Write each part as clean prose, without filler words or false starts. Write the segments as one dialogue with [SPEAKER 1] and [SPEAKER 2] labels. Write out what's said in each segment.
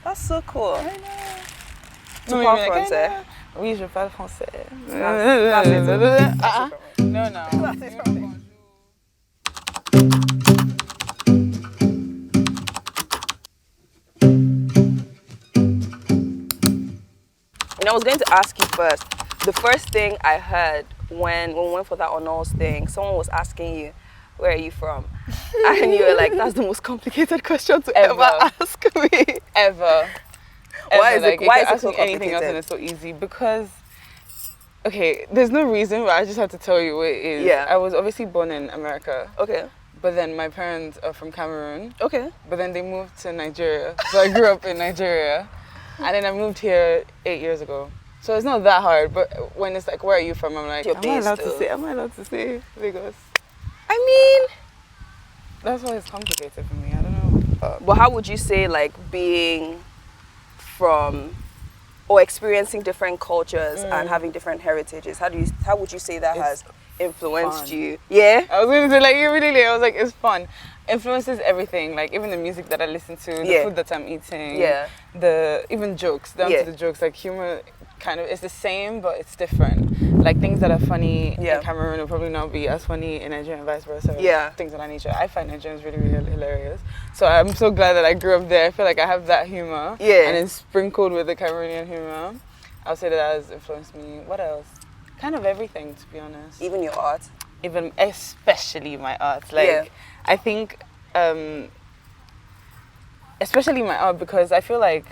[SPEAKER 1] That's so cool.
[SPEAKER 2] I know.
[SPEAKER 1] Tu parles français?
[SPEAKER 2] Oui, je parle français.
[SPEAKER 1] That's it.
[SPEAKER 2] No.
[SPEAKER 1] That's it for me. And I was going to ask you first. The first thing I heard when we went for that honors thing, someone was asking you, "Where are you from?" And you were like, "That's the most complicated question to ever ask me."
[SPEAKER 2] Ever.
[SPEAKER 1] Why is it? Why is it so
[SPEAKER 2] anything else and it's so easy? Because, okay, there's no reason, but I just have to tell you what it is.
[SPEAKER 1] Yeah.
[SPEAKER 2] I was obviously born in America.
[SPEAKER 1] Okay.
[SPEAKER 2] But then my parents are from Cameroon.
[SPEAKER 1] Okay.
[SPEAKER 2] But then they moved to Nigeria. So I grew up in Nigeria. And then I moved here 8 years ago. So it's not that hard. But when it's like, where are you from? I'm like, am I allowed to say Lagos?
[SPEAKER 1] I mean,
[SPEAKER 2] that's why it's complicated for me. I don't know.
[SPEAKER 1] But how would you say, like, being from or experiencing different cultures and having different heritages, how would you say that has influenced you? Yeah?
[SPEAKER 2] I was going to say, like, really, I was like, it's fun. Influences everything, like even the music that I listen to, the food that I'm eating, even jokes, down to the jokes, like humor kind of is the same, but it's different. Like things that are funny in Cameroon will probably not be as funny in Nigeria and vice versa. Things of that nature. I find Nigerians really, really hilarious. So I'm so glad that I grew up there. I feel like I have that humor. And it's sprinkled with the Cameroonian humor. I would say that has influenced me. What else? Kind of everything, to be honest.
[SPEAKER 1] Even your art?
[SPEAKER 2] Even, especially my art. Like, I think, especially my art, because I feel like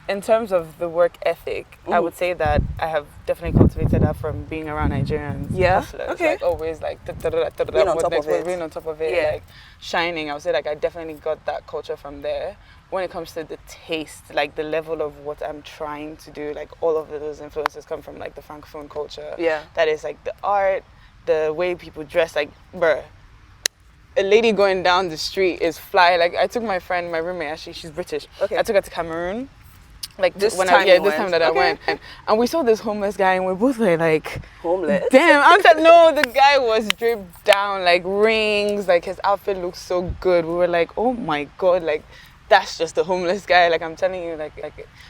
[SPEAKER 2] in terms of the work ethic, I would say that I have definitely cultivated that from being around Nigerians. Hustlers, like always like being on top of it, like shining. I would say like I definitely got that culture from there. When it comes to the taste, like the level of what I'm trying to do, like all of those influences come from like the Francophone culture. That is like the art, the way people dress, like bruh. A lady going down the street is fly. Like I took my friend, my roommate actually, she's British. I took her to Cameroon. Like this time that I went, and we saw this homeless guy, and we both were like,
[SPEAKER 1] homeless.
[SPEAKER 2] Damn! I said no. The guy was dripped down, like rings. Like his outfit looked so good. We were like, oh my god! Like that's just a homeless guy. Like I'm telling you, like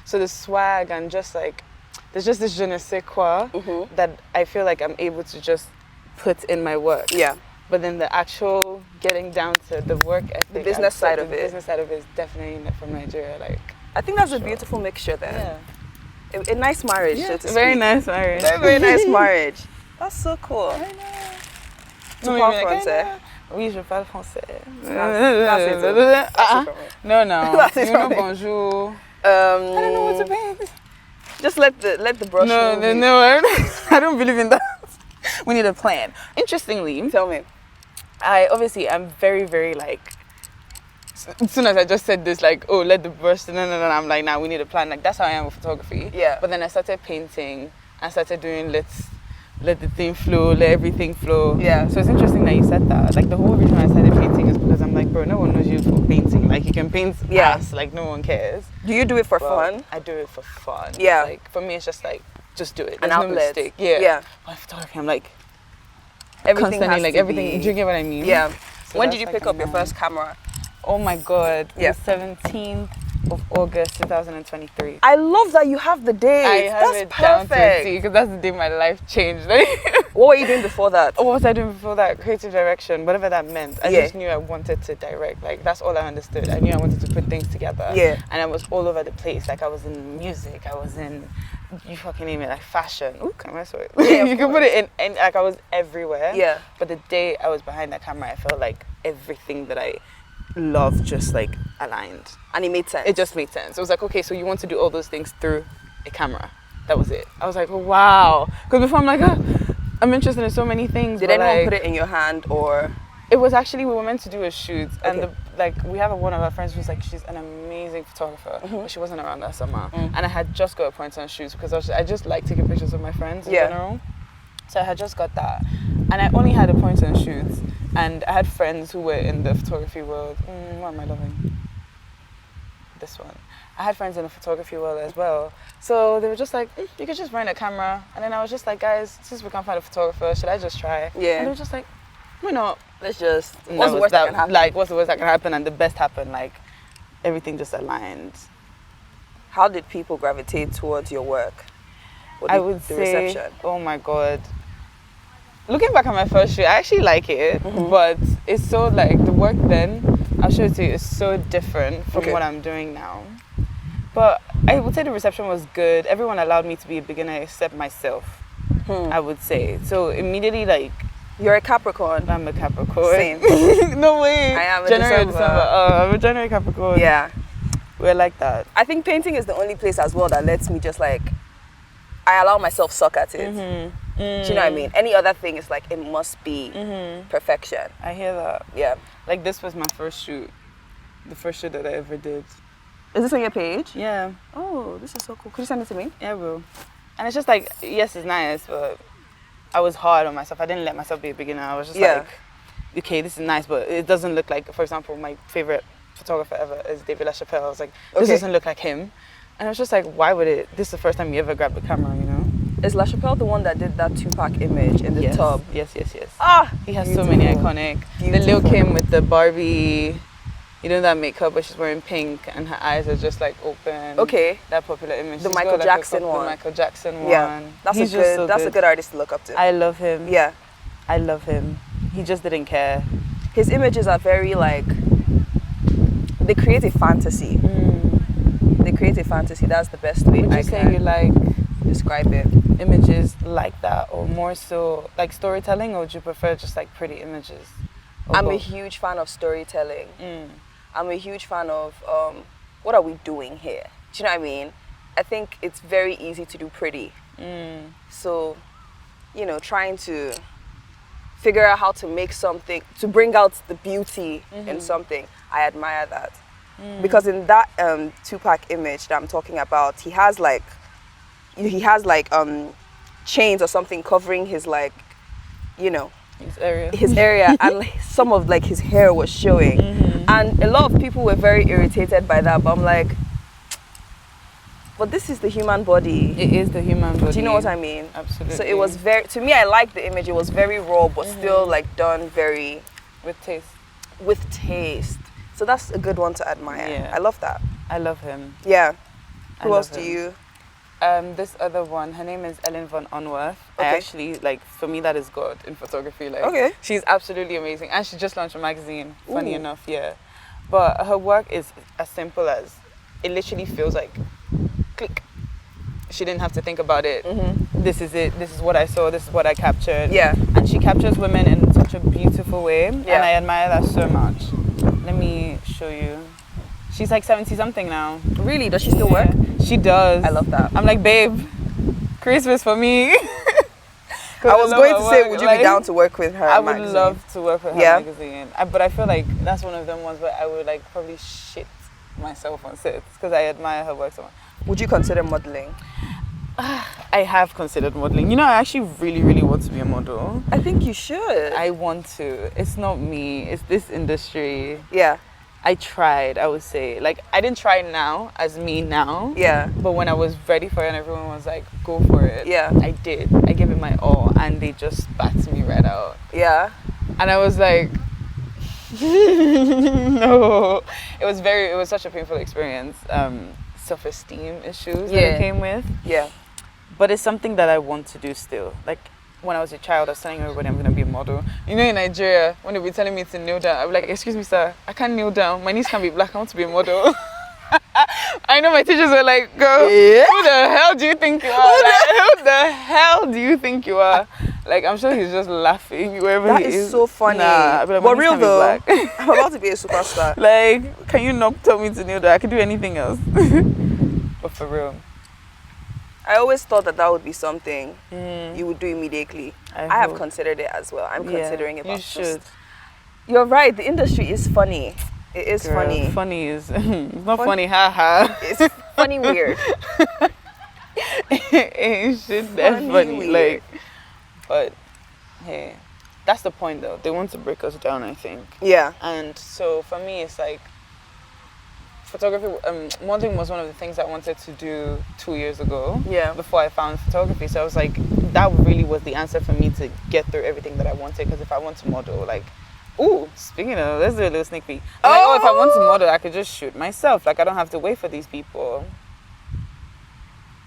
[SPEAKER 2] so the swag and just like there's just this je ne sais quoi that I feel like I'm able to just put in my work. But then the actual getting down to the work ethic,
[SPEAKER 1] the business side of it.
[SPEAKER 2] The business side of it is definitely from Nigeria. Like.
[SPEAKER 1] I think that's a beautiful mixture there. A nice marriage, so to speak.
[SPEAKER 2] Very nice marriage.
[SPEAKER 1] Very nice marriage. That's so cool.
[SPEAKER 2] I know.
[SPEAKER 1] Tu parles français?
[SPEAKER 2] Oui, je parle français.
[SPEAKER 1] That's it.
[SPEAKER 2] No.
[SPEAKER 1] That's it.
[SPEAKER 2] Bonjour.
[SPEAKER 1] I
[SPEAKER 2] don't know what to paint.
[SPEAKER 1] Just let the brush move.
[SPEAKER 2] No. I don't believe in that. We need a plan. Interestingly,
[SPEAKER 1] tell me.
[SPEAKER 2] I'm very, very like. As soon as I just said this, like, oh, let the brush, no, I'm like, nah, we need a plan. Like, that's how I am with photography. But then I started painting. I started doing let the thing flow, let everything flow. So it's interesting that you said that. Like, the whole reason I started painting is because I'm like, bro, no one knows you for painting. Like, you can paint ass, like, no one cares.
[SPEAKER 1] Do you do it for fun?
[SPEAKER 2] I do it for fun.
[SPEAKER 1] Like,
[SPEAKER 2] for me, it's just like, just do it.
[SPEAKER 1] There's no mistake.
[SPEAKER 2] But photography, I'm like,
[SPEAKER 1] everything
[SPEAKER 2] constantly, like, everything.
[SPEAKER 1] be...
[SPEAKER 2] Do you get what I mean?
[SPEAKER 1] So when did you pick up your first camera?
[SPEAKER 2] Oh my god, the 17th of August 2023.
[SPEAKER 1] I love that you have the date.
[SPEAKER 2] I have it down to a T because that's the day my life changed.
[SPEAKER 1] What were you doing before that?
[SPEAKER 2] What was I doing before that? Creative direction, whatever that meant. I just knew I wanted to direct. Like that's all I understood. I knew I wanted to put things together. And I was all over the place. Like I was in music, I was in, you fucking name it, like fashion. Ooh, can I swear? You can put it in, like I was everywhere. But the day I was behind that camera, I felt like everything that I love just like aligned,
[SPEAKER 1] and it made sense.
[SPEAKER 2] It just made sense. It was like, okay, so you want to do all those things through a camera. That was it. I was like, oh, wow. Because before I'm like, I'm interested in so many things.
[SPEAKER 1] Did anyone put it in your hand or?
[SPEAKER 2] It was actually, we were meant to do a shoot, and we have one of our friends who's like, she's an amazing photographer, but she wasn't around that summer, and I had just got a point on shoots because I just like taking pictures of my friends in general. So I had just got that, and I only had a point on shoots. And I had friends who were in the photography world. What am I loving? This one. I had friends in the photography world as well. So they were just like, you could just rent a camera. And then I was just like, guys, since we can't find a photographer, should I just try? And they were just like, why not?
[SPEAKER 1] Let's just, what's the worst that can happen?
[SPEAKER 2] Like, what's the worst that can happen? And the best happened. Like, everything just aligned.
[SPEAKER 1] How did people gravitate towards your work?
[SPEAKER 2] I would say, reception? Oh my God. Looking back at my first shoot, I actually like it, but it's so like the work then, I'll show it to you, is so different from what I'm doing now. But I would say the reception was good. Everyone allowed me to be a beginner except myself, I would say. So immediately, like...
[SPEAKER 1] You're a Capricorn.
[SPEAKER 2] I'm a Capricorn.
[SPEAKER 1] Same.
[SPEAKER 2] No way.
[SPEAKER 1] I am a
[SPEAKER 2] January,
[SPEAKER 1] December.
[SPEAKER 2] I'm a January Capricorn.
[SPEAKER 1] Yeah.
[SPEAKER 2] We're like that.
[SPEAKER 1] I think painting is the only place as well that lets me just like... I allow myself suck at it. Do you know what I mean? Any other thing is like, it must be perfection.
[SPEAKER 2] I hear that.
[SPEAKER 1] Yeah.
[SPEAKER 2] Like this was my first shoot. The first shoot that I ever did.
[SPEAKER 1] Is this on your page?
[SPEAKER 2] Yeah.
[SPEAKER 1] Oh, this is so cool. Could you send it to me?
[SPEAKER 2] Yeah, I will. And it's just like, yes, it's nice, but I was hard on myself. I didn't let myself be a beginner. I was just like, okay, this is nice, but it doesn't look like, for example, my favorite photographer ever is David LaChapelle. I was like, this doesn't look like him. And I was just like, why would it? This is the first time you ever grabbed the camera, you know?
[SPEAKER 1] Is LaChapelle the one that did that Tupac image in the tub?
[SPEAKER 2] Yes.
[SPEAKER 1] Ah!
[SPEAKER 2] He has so many iconic. The Lil Kim with the Barbie, you know, that makeup where she's wearing pink and her eyes are just like open.
[SPEAKER 1] Okay.
[SPEAKER 2] That popular image.
[SPEAKER 1] The Michael Jackson one.
[SPEAKER 2] The Michael Jackson one.
[SPEAKER 1] Yeah. That's a good artist to look up to.
[SPEAKER 2] I love him.
[SPEAKER 1] Yeah.
[SPEAKER 2] I love him. He just didn't care.
[SPEAKER 1] His images are very like, they create a fantasy. They create a fantasy. That's the best way
[SPEAKER 2] I can. You like
[SPEAKER 1] describe it.
[SPEAKER 2] Images like that, or more so like storytelling, or would you prefer just like pretty images?
[SPEAKER 1] I'm a huge fan of storytelling. I'm a huge fan of what are we doing here? Do you know what I mean? I think it's very easy to do pretty. So, you know, trying to figure out how to make something, to bring out the beauty in something, I admire that. Because in that Tupac image that I'm talking about, he has like chains or something covering his like, you know, his area and like, some of like his hair was showing. And a lot of people were very irritated by that, but I'm like, but this is the human body.
[SPEAKER 2] It is the human body.
[SPEAKER 1] Do you know what I mean?
[SPEAKER 2] Absolutely.
[SPEAKER 1] So it was very, to me, I liked the image. It was very raw, but still like done very
[SPEAKER 2] with taste.
[SPEAKER 1] With taste. So that's a good one to admire.
[SPEAKER 2] Yeah.
[SPEAKER 1] I love that.
[SPEAKER 2] I love him.
[SPEAKER 1] Yeah. Who else do you?
[SPEAKER 2] This other one, her name is Ellen von Unworth. I actually, like, for me, that is God in photography. Like, she's absolutely amazing. And she just launched a magazine, funny enough, yeah. But her work is as simple as, it literally feels like, click. She didn't have to think about it. This is it. This is what I saw. This is what I captured. Yeah. And she captures women in such a beautiful way. Yeah. And I admire that so much. Let me show you. She's like 70-something now.
[SPEAKER 1] Really? Does she still work?
[SPEAKER 2] She does.
[SPEAKER 1] I love that.
[SPEAKER 2] I'm like, babe, Christmas for me.
[SPEAKER 1] I was going to say, would you be down to work with her?
[SPEAKER 2] I would love to work with her magazine. But I feel like that's one of them ones where I would like probably shit myself on sets because I admire her work so much.
[SPEAKER 1] Would you consider modeling?
[SPEAKER 2] I have considered modeling. You know, I actually really, really want to be a model.
[SPEAKER 1] I think you should.
[SPEAKER 2] I want to. It's not me. It's this industry.
[SPEAKER 1] Yeah.
[SPEAKER 2] I tried, I would say. Like, I didn't try now, as me now. Yeah. But when I was ready for it and everyone was like, go for it. Yeah. I did. I gave it my all and they just spat me right out. Yeah. And I was like, no. It was such a painful experience. Self-esteem issues that it came with. Yeah. But it's something that I want to do still. Like, when I was a child, I was telling everybody I'm going to be a model. You know, in Nigeria, when they be telling me to kneel down, I'd be like, excuse me, sir, I can't kneel down. My knees can't be black. I want to be a model. I know my teachers were like, girl, who the hell do you think you are? Like, who the hell do you think you are? Like, I'm sure he's just laughing wherever he is.
[SPEAKER 1] That is so funny.
[SPEAKER 2] Nah, like,
[SPEAKER 1] but real though, I'm about to be a superstar.
[SPEAKER 2] Like, can you not tell me to kneel down? I can do anything else. But for real.
[SPEAKER 1] I always thought that would be something you would do immediately. I have considered it as well. I'm considering it. You should. You're right. The industry is funny. It is funny.
[SPEAKER 2] Funny is it's not funny, haha.
[SPEAKER 1] It's funny weird.
[SPEAKER 2] It's shit that funny. Like, but hey, that's the point though. They want to break us down, I think. Yeah. And so for me, it's like. Photography, modeling was one of the things I wanted to do 2 years ago. Yeah. Before I found photography, so I was like, that really was the answer for me to get through everything that I wanted. Because if I want to model, like, speaking of, let's do a little sneak peek. Like, if I want to model, I could just shoot myself. Like, I don't have to wait for these people.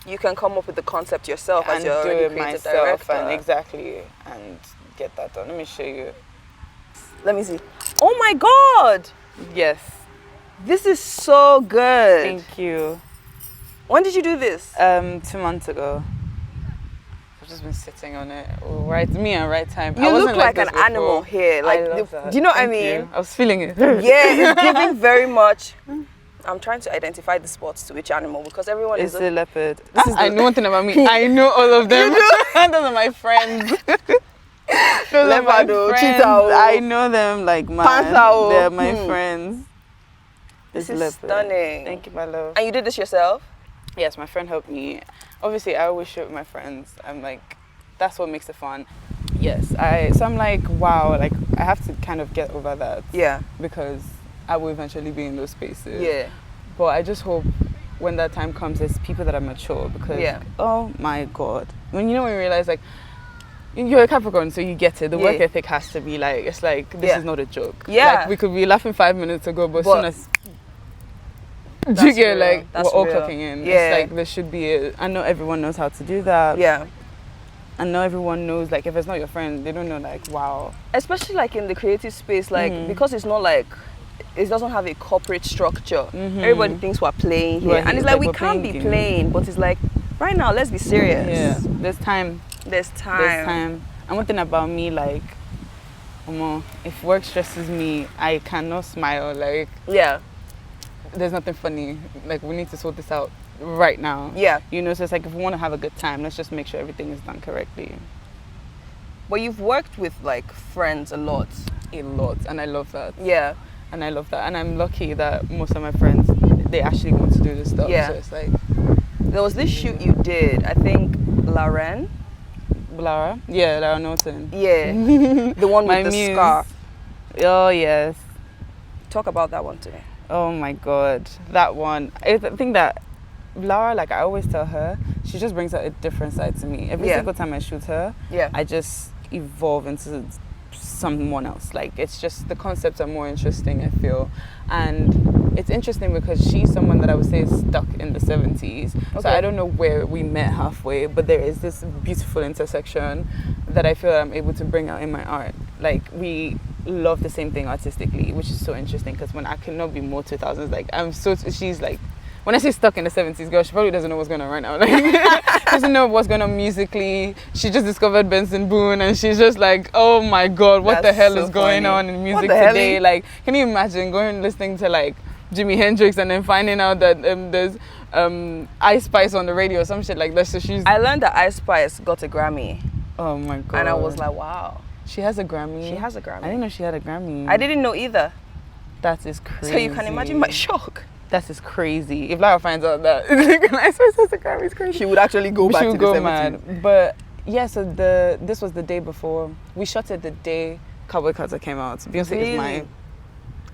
[SPEAKER 1] You can come up with the concept yourself as
[SPEAKER 2] and
[SPEAKER 1] you're
[SPEAKER 2] do
[SPEAKER 1] already
[SPEAKER 2] it
[SPEAKER 1] creative
[SPEAKER 2] myself
[SPEAKER 1] director.
[SPEAKER 2] and exactly and get that done. Let me show you.
[SPEAKER 1] Let me see. Oh my God!
[SPEAKER 2] Yes.
[SPEAKER 1] This is so good.
[SPEAKER 2] Thank you.
[SPEAKER 1] When did you do this?
[SPEAKER 2] 2 months ago. I've just been sitting on it. Right, me and right time.
[SPEAKER 1] You
[SPEAKER 2] I wasn't
[SPEAKER 1] look like
[SPEAKER 2] this
[SPEAKER 1] an
[SPEAKER 2] before.
[SPEAKER 1] animal here. Like,
[SPEAKER 2] I love that.
[SPEAKER 1] do you know what I
[SPEAKER 2] Thank
[SPEAKER 1] mean?
[SPEAKER 2] you. I was feeling it.
[SPEAKER 1] Yeah, it's giving very much. I'm trying to identify the spots to which animal because everyone
[SPEAKER 2] It's
[SPEAKER 1] is.
[SPEAKER 2] a leopard.
[SPEAKER 1] the-
[SPEAKER 2] I know one thing about me. I know all of them. Those are my friends. Those are my
[SPEAKER 1] Leopard,
[SPEAKER 2] friends.
[SPEAKER 1] cheetah,
[SPEAKER 2] I know them like man.
[SPEAKER 1] panther.
[SPEAKER 2] They're my friends.
[SPEAKER 1] This
[SPEAKER 2] It's
[SPEAKER 1] is
[SPEAKER 2] leopard.
[SPEAKER 1] stunning.
[SPEAKER 2] Thank you, my love.
[SPEAKER 1] And you did this yourself?
[SPEAKER 2] Yes, my friend helped me. Obviously, I always shoot with my friends. I'm like, that's what makes it fun. Yes, so I'm like, wow, like I have to kind of get over that.
[SPEAKER 1] Yeah.
[SPEAKER 2] Because I will eventually be in those spaces.
[SPEAKER 1] Yeah.
[SPEAKER 2] But I just hope when that time comes, there's people that are mature because, oh my God. When you realize like, you're a Capricorn, so you get it. The work ethic has to be like, it's like, this is not a joke.
[SPEAKER 1] Yeah.
[SPEAKER 2] Like we could be laughing 5 minutes ago, but as soon as you get like, we're all clocking in.
[SPEAKER 1] Yeah.
[SPEAKER 2] It's like, there should be I know everyone knows how to do that.
[SPEAKER 1] Yeah.
[SPEAKER 2] I know everyone knows, like, if it's not your friend, they don't know, like, wow.
[SPEAKER 1] Especially like in the creative space, like, because it's not like, it doesn't have a corporate structure. Everybody thinks we're playing here. And it's like, we can't be playing, but it's like, right now, let's be serious.
[SPEAKER 2] Yeah. There's time.
[SPEAKER 1] There's time.
[SPEAKER 2] And one thing about me, like, if work stresses me, I cannot smile. Like,
[SPEAKER 1] yeah,
[SPEAKER 2] there's nothing funny. Like, we need to sort this out right now.
[SPEAKER 1] Yeah.
[SPEAKER 2] So it's like, if we want to have a good time, let's just make sure everything is done correctly.
[SPEAKER 1] But you've worked with, like, friends a lot.
[SPEAKER 2] A lot. And I love that.
[SPEAKER 1] Yeah.
[SPEAKER 2] And I love that. And I'm lucky that most of my friends, they actually want to do this stuff.
[SPEAKER 1] Yeah.
[SPEAKER 2] So it's like...
[SPEAKER 1] There was this shoot you did, I think, Lara?
[SPEAKER 2] Yeah, Lara Norton.
[SPEAKER 1] Yeah. The one with the
[SPEAKER 2] muse.
[SPEAKER 1] scarf.
[SPEAKER 2] Oh, yes.
[SPEAKER 1] Talk about that one to me.
[SPEAKER 2] Oh, my God. That one. I think that Lara, like I always tell her, she just brings out a different side to me. Every single time I shoot her, I just evolve into someone else. Like, it's just, the concepts are more interesting, I feel. And it's interesting because she's someone that I would say is stuck in the 70s. Okay. So I don't know where we met halfway, but there is this beautiful intersection that I feel that I'm able to bring out in my art. Like, we love the same thing artistically, which is so interesting because when I cannot be more 2000s, like, she's like, when I say stuck in the 70s, girl, she probably doesn't know what's going on right now. Like, doesn't know what's going on musically. She just discovered Benson Boone and she's just like, oh my God, what the hell is going on in music today? Like, can you imagine listening to like Jimi Hendrix and then finding out that there's Ice Spice on the radio or some shit like that? So
[SPEAKER 1] I learned that Ice Spice got a Grammy.
[SPEAKER 2] Oh my God.
[SPEAKER 1] And I was like, wow.
[SPEAKER 2] She has a Grammy?
[SPEAKER 1] She has a Grammy.
[SPEAKER 2] I didn't know she had a Grammy.
[SPEAKER 1] I didn't know either.
[SPEAKER 2] That is crazy.
[SPEAKER 1] So you can imagine my shock.
[SPEAKER 2] That is crazy. If Lara finds out that Ice Spice has a Grammy, it's crazy.
[SPEAKER 1] She would actually go back to the 70s.
[SPEAKER 2] Mad. But yeah, so this was the day before. We shot it the day Cowboy Carter came out. Beyonce is my...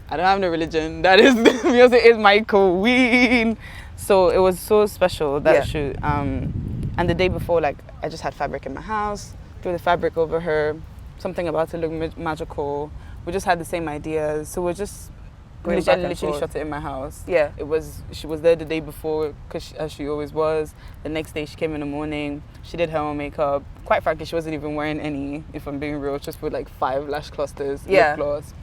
[SPEAKER 2] I don't have no religion. That is... Beyonce is my queen. So it was so special, that shoot. And the day before, like, I just had fabric in my house. Threw the fabric over her. Something about it looked magical. We just had the same ideas. So we're just... I literally shot it in my house. Yeah. She was there the day before, as she always was. The next day she came in the morning. She did her own makeup. Quite frankly, she wasn't even wearing any, if I'm being real. Just with like 5 lash clusters, lip gloss.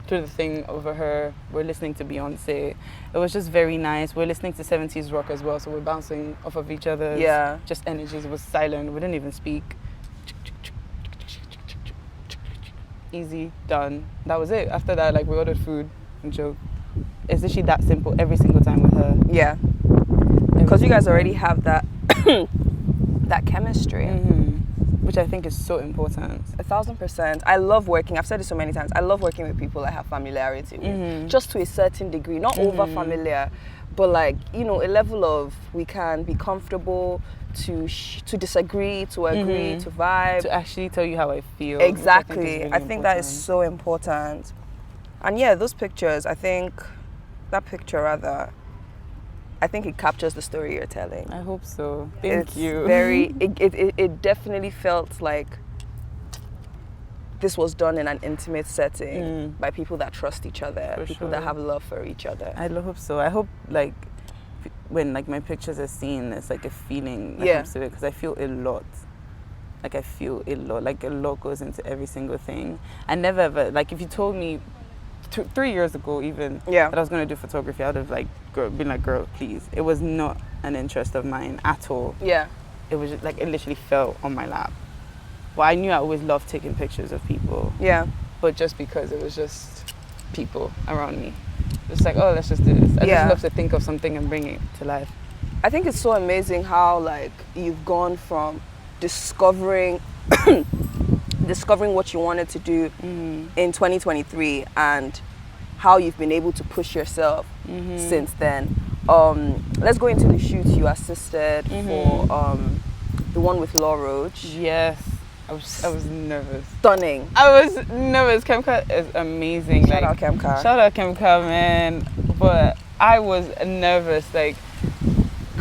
[SPEAKER 2] Threw the thing over her. We're listening to Beyonce. It was just very nice. We're listening to 70s rock as well, so we're bouncing off of each other. Yeah. Just energies. It was silent. We didn't even speak. Easy, done. That was it. After that, like, we ordered food and joke. It's literally that simple every single time with her. Yeah. Because you guys already have that that chemistry. Which I think is so important. 1000%. I love working, I've said it so many times, I love working with people I have familiarity with. Just to a certain degree, not over familiar, but like, a level of we can be comfortable to disagree, to agree, to vibe. To actually tell you how I feel. Exactly. I think that is so important. And yeah, those pictures, I think it captures the story you're telling. I hope so. Thank you. It definitely felt like this was done in an intimate setting by people that trust each other, that have love for each other. I hope so. I hope like when like my pictures are seen, it's like a feeling that comes to it, because I feel a lot. Like I feel a lot. Like a lot goes into every single thing. I never ever, like if you told me 3 years ago even that I was going to do photography, I would have like been like, girl, please. It was not an interest of mine at all.
[SPEAKER 1] Yeah.
[SPEAKER 2] It was just, like, it literally fell on my lap. Well, I knew I always loved taking pictures of people.
[SPEAKER 1] Yeah.
[SPEAKER 2] But just because it was just people around me. It's like, oh, let's just do this. I just love to think of something and bring it to life.
[SPEAKER 1] I think it's so amazing how like you've gone from discovering what you wanted to do in 2023 and how you've been able to push yourself since then. Let's go into the shoot you assisted for the one with Law Roach.
[SPEAKER 2] Yes. I was nervous.
[SPEAKER 1] Stunning.
[SPEAKER 2] I was nervous. Kemka is amazing.
[SPEAKER 1] Shout out Kemka.
[SPEAKER 2] Shout out Kemka, man. But I was nervous, like,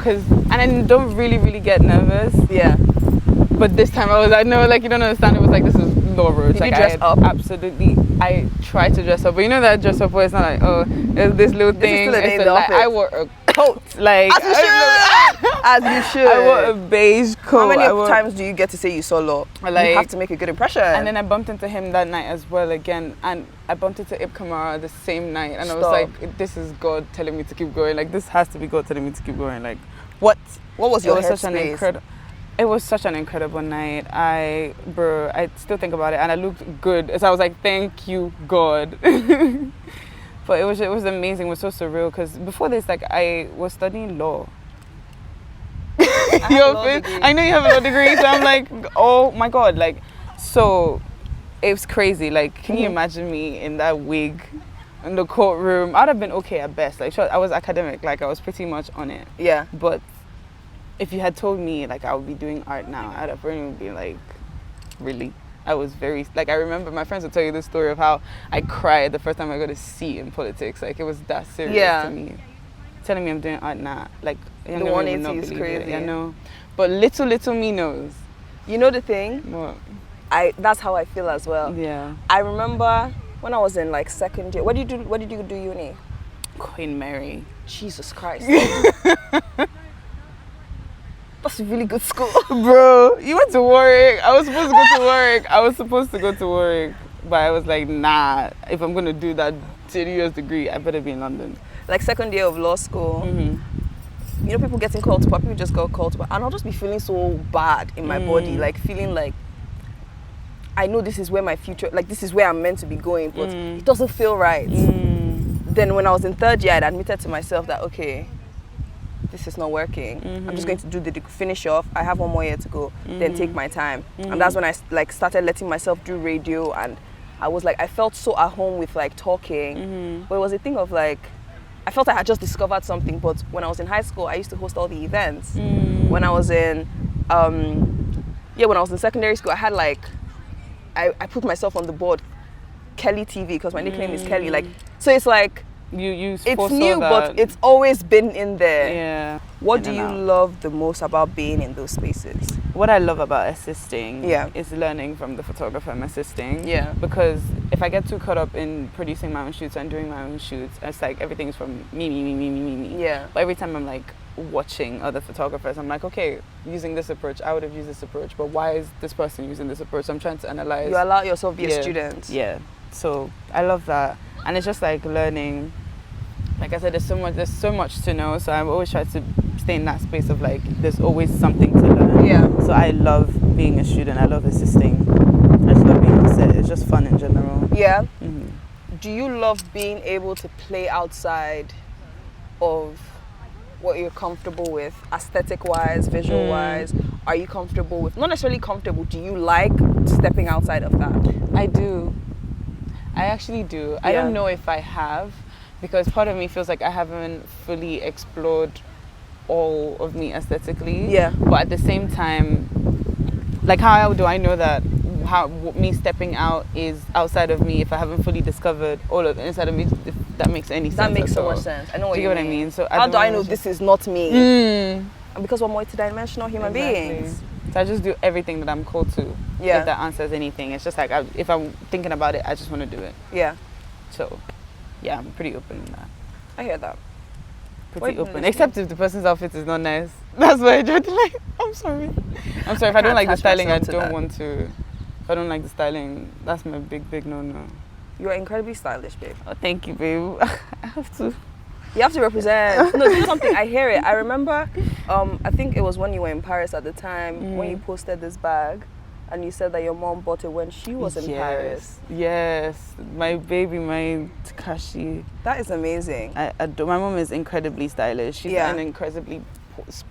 [SPEAKER 2] and I don't really get nervous.
[SPEAKER 1] Yeah.
[SPEAKER 2] But this time I was like, no, like, you don't understand. It was like, this is Law Roach.
[SPEAKER 1] Did
[SPEAKER 2] like,
[SPEAKER 1] you dress up?
[SPEAKER 2] Absolutely. I tried to dress up, but you know that dress up where it's not like, oh, there's this little thing.
[SPEAKER 1] This is still
[SPEAKER 2] like, I wore a coat. Like,
[SPEAKER 1] as you should. As you should.
[SPEAKER 2] I wore a beige coat.
[SPEAKER 1] How many times do you get to say you saw Law? Like, you have to make a good impression.
[SPEAKER 2] And then I bumped into him that night as well again, and I bumped into Ib Kamara the same night, and I was like, this is God telling me to keep going. Like, this has to be God telling me to keep going. Like, what
[SPEAKER 1] was your headspace?
[SPEAKER 2] It was such an incredible night. I still think about it, and I looked good. So I was like, thank you, God. But it was amazing. It was so surreal, because before this, like, I was studying law. I know you have a law degree, so I'm like, oh my God. Like, so it was crazy. Like, can you imagine me in that wig in the courtroom? I'd have been okay at best. Like, sure, I was academic. Like, I was pretty much on it.
[SPEAKER 1] Yeah.
[SPEAKER 2] But if you had told me like I would be doing art now, I'd have really been like, really? I was very, like, I remember my friends would tell you this story of how I cried the first time I got a C in politics. Like, it was that serious to me. Telling me I'm doing art now, like,
[SPEAKER 1] the 180 is crazy.
[SPEAKER 2] I know. But little me knows.
[SPEAKER 1] You know the thing?
[SPEAKER 2] What?
[SPEAKER 1] That's how I feel as well.
[SPEAKER 2] Yeah.
[SPEAKER 1] I remember when I was in like second year. What did you do uni?
[SPEAKER 2] Queen Mary.
[SPEAKER 1] Jesus Christ. That's a really good school.
[SPEAKER 2] Bro, you went to Warwick. I was supposed to go to Warwick. But I was like, nah, if I'm going to do that 30 years degree, I better be in London.
[SPEAKER 1] Like second year of law school, you know, people getting called to bar, people just got called to bar. And I'll just be feeling so bad in my body. Like feeling like, I know this is where my future, like this is where I'm meant to be going, but it doesn't feel right. Then when I was in third year, I'd admitted to myself that, okay, this is not working. I'm just going to do the finish off. I have 1 more year to go, then take my time. And that's when I like started letting myself do radio, and I was like, I felt so at home with like talking. But it was a thing of like, I felt I had just discovered something. But when I was in high school, I used to host all the events. When I was in, when I was in secondary school, I had like, I put myself on the board, Kelly TV, because my nickname is Kelly. Like, so it's like, it's new, but it's always been in there.
[SPEAKER 2] Yeah.
[SPEAKER 1] What do you love the most about being in those spaces?
[SPEAKER 2] What I love about assisting is learning from the photographer I'm assisting.
[SPEAKER 1] Yeah.
[SPEAKER 2] Because if I get too caught up in producing my own shoots and doing my own shoots, it's like everything's from me.
[SPEAKER 1] Yeah.
[SPEAKER 2] But every time I'm like watching other photographers, I'm like, okay, using this approach, I would have used this approach, but why is this person using this approach? I'm trying to analyze.
[SPEAKER 1] You allow yourself to be a student.
[SPEAKER 2] Yeah. So I love that. And it's just like learning. Like I said, there's so much to know. So I always try to stay in that space of like, there's always something to learn.
[SPEAKER 1] Yeah.
[SPEAKER 2] So I love being a student. I love assisting. I just love being on set. It's just fun in general.
[SPEAKER 1] Yeah. Do you love being able to play outside of what you're comfortable with, aesthetic-wise, visual-wise? Are you comfortable with, not necessarily comfortable, do you like stepping outside of that?
[SPEAKER 2] I do. I actually do. Yeah. I don't know if I have, because part of me feels like I haven't fully explored all of me aesthetically. Yeah. But at the same time, like, how do I know that me stepping out is outside of me if I haven't fully discovered all of the inside of me? If that makes any sense.
[SPEAKER 1] That makes so much sense. I know what you mean.
[SPEAKER 2] What I mean? So
[SPEAKER 1] how do I know this is not me? Because we're multidimensional human beings.
[SPEAKER 2] So I just do everything that I'm called to. Yeah. If that answers anything, it's just like if I'm thinking about it, I just want to do it.
[SPEAKER 1] Yeah.
[SPEAKER 2] So, yeah, I'm pretty open in that.
[SPEAKER 1] I hear that.
[SPEAKER 2] pretty open. Except if the person's outfit is not nice. That's why I try to like, I'm sorry. If I don't like the styling, I don't want to. If I don't like the styling, that's my big no-no.
[SPEAKER 1] You're incredibly stylish, babe.
[SPEAKER 2] Oh, thank you, babe. I have to.
[SPEAKER 1] You have to represent. No, do something. I hear it. I remember, I think it was when you were in Paris at the time, when you posted this bag, and you said that your mom bought it when she was in Paris.
[SPEAKER 2] Yes, my baby, my Takashi.
[SPEAKER 1] That is amazing.
[SPEAKER 2] I adore. My mom is incredibly stylish. She's an incredibly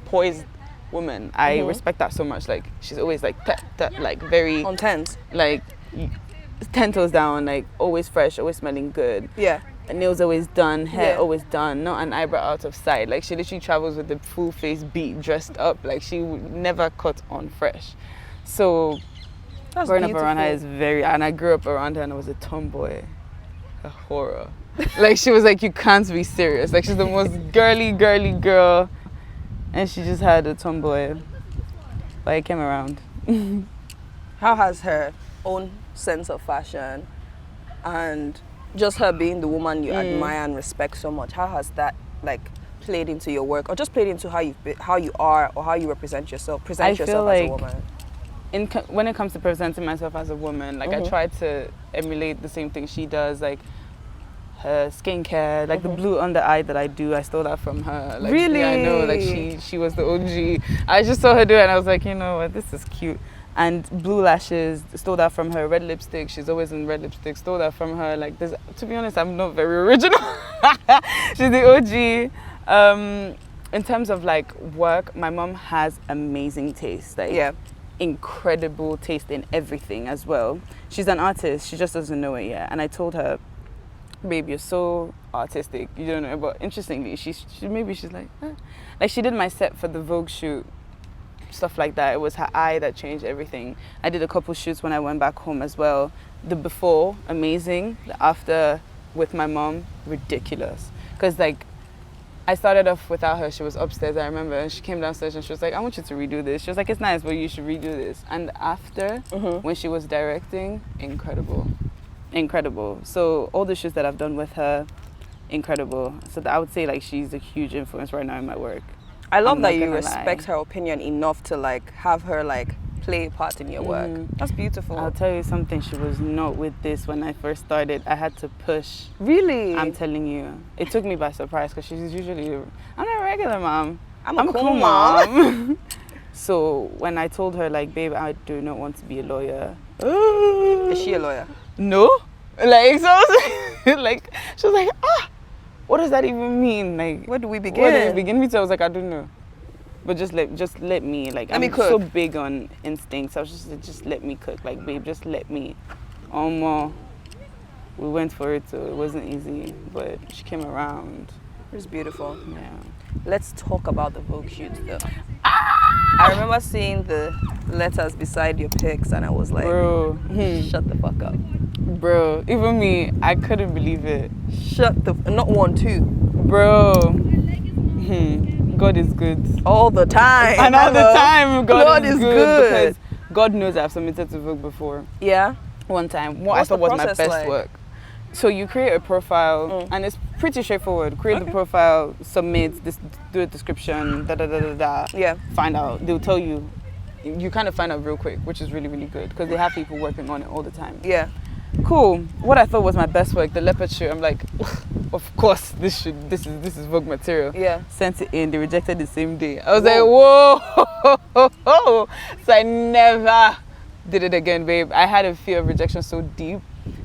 [SPEAKER 2] poised woman. I respect that so much. Like, she's always like like very
[SPEAKER 1] on tens,
[SPEAKER 2] like 10 toes down, like always fresh, always smelling good.
[SPEAKER 1] Yeah.
[SPEAKER 2] Nails always done, hair always done, not an eyebrow out of sight. Like, she literally travels with the full face beat, dressed up. Like, she would never cut on fresh. So
[SPEAKER 1] that's
[SPEAKER 2] growing up around her is and I grew up around her and I was a tomboy, a horror. Like, she was like, you can't be serious. Like, she's the most girly girl, and she just had a tomboy. But I came around.
[SPEAKER 1] How has her own sense of fashion and just her being the woman you admire and respect so much, how has that like played into your work, or just played into how you are or how you present yourself as a woman?
[SPEAKER 2] When it comes to presenting myself as a woman, like I try to emulate the same thing she does, like her skincare, like the blue under eye that I do, I stole that from her. Like,
[SPEAKER 1] really?
[SPEAKER 2] Yeah, I know, like she was the OG. I just saw her do it and I was like, you know what, this is cute. And blue lashes, stole that from her. Red lipstick, she's always in red lipstick, stole that from her. Like, to be honest, I'm not very original. She's the OG. In terms of like work, my mom has amazing taste. Like, incredible taste in everything as well. She's an artist, she just doesn't know it yet. And I told her, babe, you're so artistic, you don't know. But interestingly, she's like, eh. Like, she did my set for the Vogue shoot, stuff like that. It was her eye that changed everything. I did a couple shoots when I went back home as well. The before, amazing. The after, with my mom, ridiculous. Because like, I started off without her. She was upstairs, I remember, and she came downstairs and she was like, I want you to redo this. She was like, it's nice, but you should redo this. And after, when she was directing, incredible. So all the shoots that I've done with her, incredible. So I would say like she's a huge influence right now in my work.
[SPEAKER 1] I love that you respect her opinion enough to like have her like play a part in your work. That's beautiful.
[SPEAKER 2] I'll tell you something, she was not with this when I first started. I had to push.
[SPEAKER 1] Really?
[SPEAKER 2] I'm telling you. It took me by surprise because she's usually, I'm a regular mom.
[SPEAKER 1] I'm a cool mom.
[SPEAKER 2] So when I told her like, babe, I do not want to be a lawyer.
[SPEAKER 1] Is she a lawyer?
[SPEAKER 2] No. Like, so I was like, she was like, what does that even mean? Like,
[SPEAKER 1] where do we begin?
[SPEAKER 2] Me too. I was like, I don't know. But just let me. Like, I'm so big on instincts. I was just let me cook. Like, babe, just let me. We went for it, so it wasn't easy. But she came around.
[SPEAKER 1] It was beautiful.
[SPEAKER 2] Yeah.
[SPEAKER 1] Let's talk about the Vogue shoots, though. I remember seeing the letters beside your pics, and I was like,
[SPEAKER 2] bro,
[SPEAKER 1] shut the fuck up.
[SPEAKER 2] Bro, even me, I couldn't believe it.
[SPEAKER 1] Not one, two.
[SPEAKER 2] Bro, God is good.
[SPEAKER 1] All the time.
[SPEAKER 2] And all the time, God is good. Because God knows I've submitted to Vogue before.
[SPEAKER 1] Yeah?
[SPEAKER 2] One time. What I thought was my best work. So you create a profile, and it's pretty straightforward. Create the profile, submit, do a description,
[SPEAKER 1] Yeah.
[SPEAKER 2] Find out. They'll tell you. You kind of find out real quick, which is really, really good because they have people working on it all the time.
[SPEAKER 1] Yeah.
[SPEAKER 2] Cool. What I thought was my best work, the leopard shoot. I'm like, of course, this is Vogue material.
[SPEAKER 1] Yeah.
[SPEAKER 2] Sent it in. They rejected the same day. I was like, whoa. So I never did it again, babe. I had a fear of rejection so deep.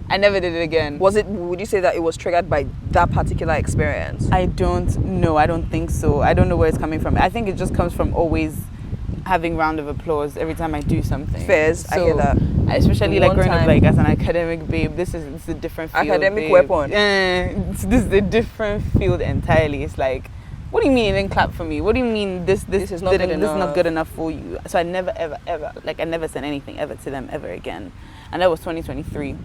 [SPEAKER 2] I never did it again. Would
[SPEAKER 1] you say that it was triggered by that particular experience?
[SPEAKER 2] I don't know. I don't think so. I don't know where it's coming from. I think it just comes from always having round of applause every time I do something.
[SPEAKER 1] Fairs, so, I hear that.
[SPEAKER 2] Especially like growing up like as an academic babe, this is a different field.
[SPEAKER 1] Academic weapon.
[SPEAKER 2] This is a different field entirely. It's like, what do you mean you didn't clap for me? What do you mean this is not good enough for you? So I never ever I never sent anything ever to them ever again. And that was 2023.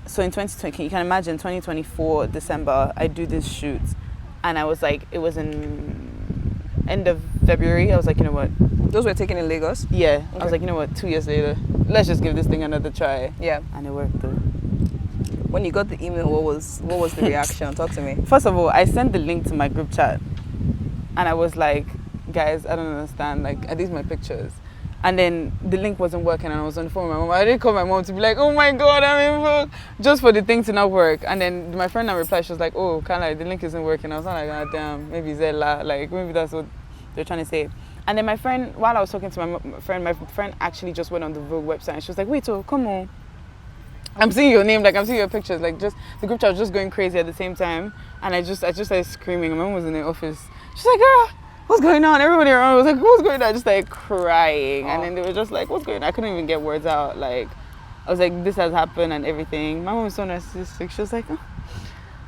[SPEAKER 2] So in 2020, you can imagine 2024 December, I do this shoot, and I was like, it was in end of February. I was like, you know what?
[SPEAKER 1] Those were taken in Lagos?
[SPEAKER 2] Yeah. Okay. I was like, you know what? 2 years later, let's just give this thing another try.
[SPEAKER 1] Yeah.
[SPEAKER 2] And it worked though.
[SPEAKER 1] When you got the email, what was the reaction? Talk to me.
[SPEAKER 2] First of all, I sent the link to my group chat. and I was like, guys, I don't understand. Like, are these my pictures? And then the link wasn't working, and I was on the phone with my mom. I didn't call my mom to be like, oh my God, I'm in Vogue, just for the thing to not work. And then my friend now replied, she was like, oh, kind of like the link isn't working. I was like, oh, damn, maybe Zella, like maybe that's what they're trying to say. And then my friend, while I was talking to my friend actually just went on the Vogue website, and she was like, wait, oh, come on. I'm seeing your name, like I'm seeing your pictures, like just the group chat was just going crazy at the same time, and I just started screaming. My mom was in the office. She's like, girl, what's going on? Everybody around was like, what's going on? Just like crying. And then they were just like, what's going on? I couldn't even get words out. Like, I was like, this has happened and everything. My mom was so narcissistic. She was like, oh,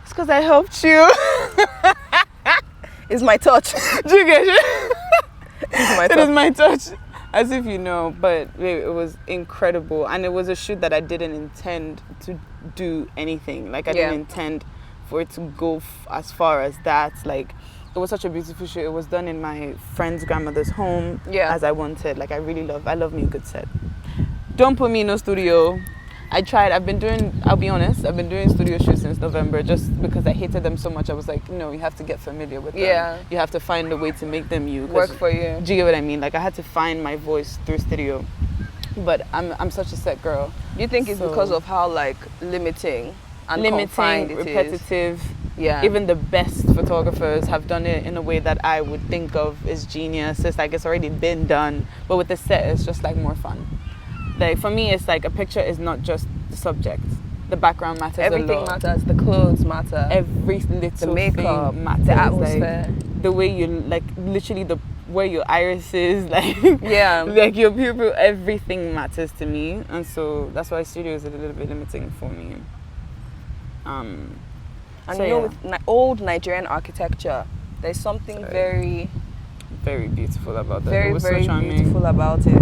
[SPEAKER 2] it's because I helped you.
[SPEAKER 1] It's my touch.
[SPEAKER 2] Do you get it?
[SPEAKER 1] It's my touch.
[SPEAKER 2] It is my touch. As if you know, but it was incredible. And it was a shoot that I didn't intend to do anything. Like, I didn't intend for it to go as far as that. Like, it was such a beautiful shoot. It was done in my friend's grandmother's home as I wanted. Like, I love me a good set. Don't put me in no studio. I tried. I'll be honest, I've been doing studio shoots since November just because I hated them so much. I was like, no, you have to get familiar with them. Yeah. You have to find a way to make them work
[SPEAKER 1] for you.
[SPEAKER 2] Do you get what I mean? Like, I had to find my voice through studio. But I'm such a set girl.
[SPEAKER 1] You think it's because of how, like, limiting, confined it
[SPEAKER 2] repetitive.
[SPEAKER 1] Is? Yeah.
[SPEAKER 2] Even the best photographers have done it in a way that I would think of as genius. It's like it's already been done. But with the set, it's just like more fun. Like, for me, it's like a picture is not just the subject. The background matters.
[SPEAKER 1] Everything matters. The clothes matter.
[SPEAKER 2] Every little
[SPEAKER 1] the makeup
[SPEAKER 2] thing matters.
[SPEAKER 1] The atmosphere.
[SPEAKER 2] Like, the way you, like, literally where your iris is, like,
[SPEAKER 1] yeah,
[SPEAKER 2] like your pupil, everything matters to me. And so that's why studio is a little bit limiting for me.
[SPEAKER 1] And so, you know, with old Nigerian architecture, there's something very
[SPEAKER 2] beautiful about that.
[SPEAKER 1] Very,
[SPEAKER 2] it was
[SPEAKER 1] very
[SPEAKER 2] so charming.
[SPEAKER 1] Beautiful about it.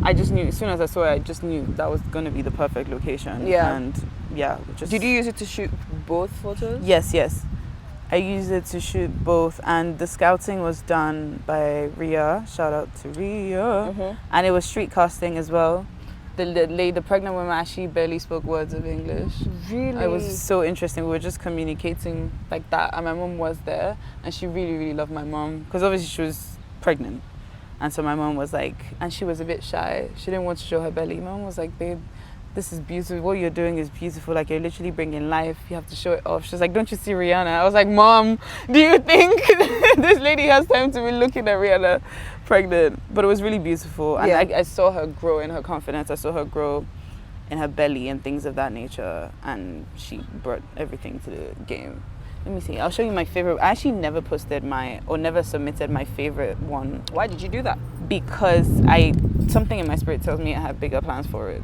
[SPEAKER 2] I just knew, as soon as I saw it, I just knew that was going to be the perfect location.
[SPEAKER 1] Yeah.
[SPEAKER 2] And yeah.
[SPEAKER 1] Did you use it to shoot both photos?
[SPEAKER 2] Yes. I used it to shoot both, and the scouting was done by Ria. Shout out to Ria. Mm-hmm. And it was street casting as well. The pregnant woman actually barely spoke words of English.
[SPEAKER 1] Really?
[SPEAKER 2] It was so interesting. We were just communicating like that, and my mom was there, and she really, really loved my mom because obviously she was pregnant, and so my mom was like, and she was a bit shy. She didn't want to show her belly. My mom was like, babe, this is beautiful. What you're doing is beautiful. Like, you're literally bringing life. You have to show it off. She was like, don't you see Rihanna? I was like, Mom, do you think this lady has time to be looking at Rihanna pregnant? But it was really beautiful. And I saw her grow in her confidence. I saw her grow in her belly and things of that nature. And she brought everything to the game. Let me see. I'll show you my favorite. I actually never never submitted my favorite one.
[SPEAKER 1] Why did you do that?
[SPEAKER 2] Because something in my spirit tells me I have bigger plans for it.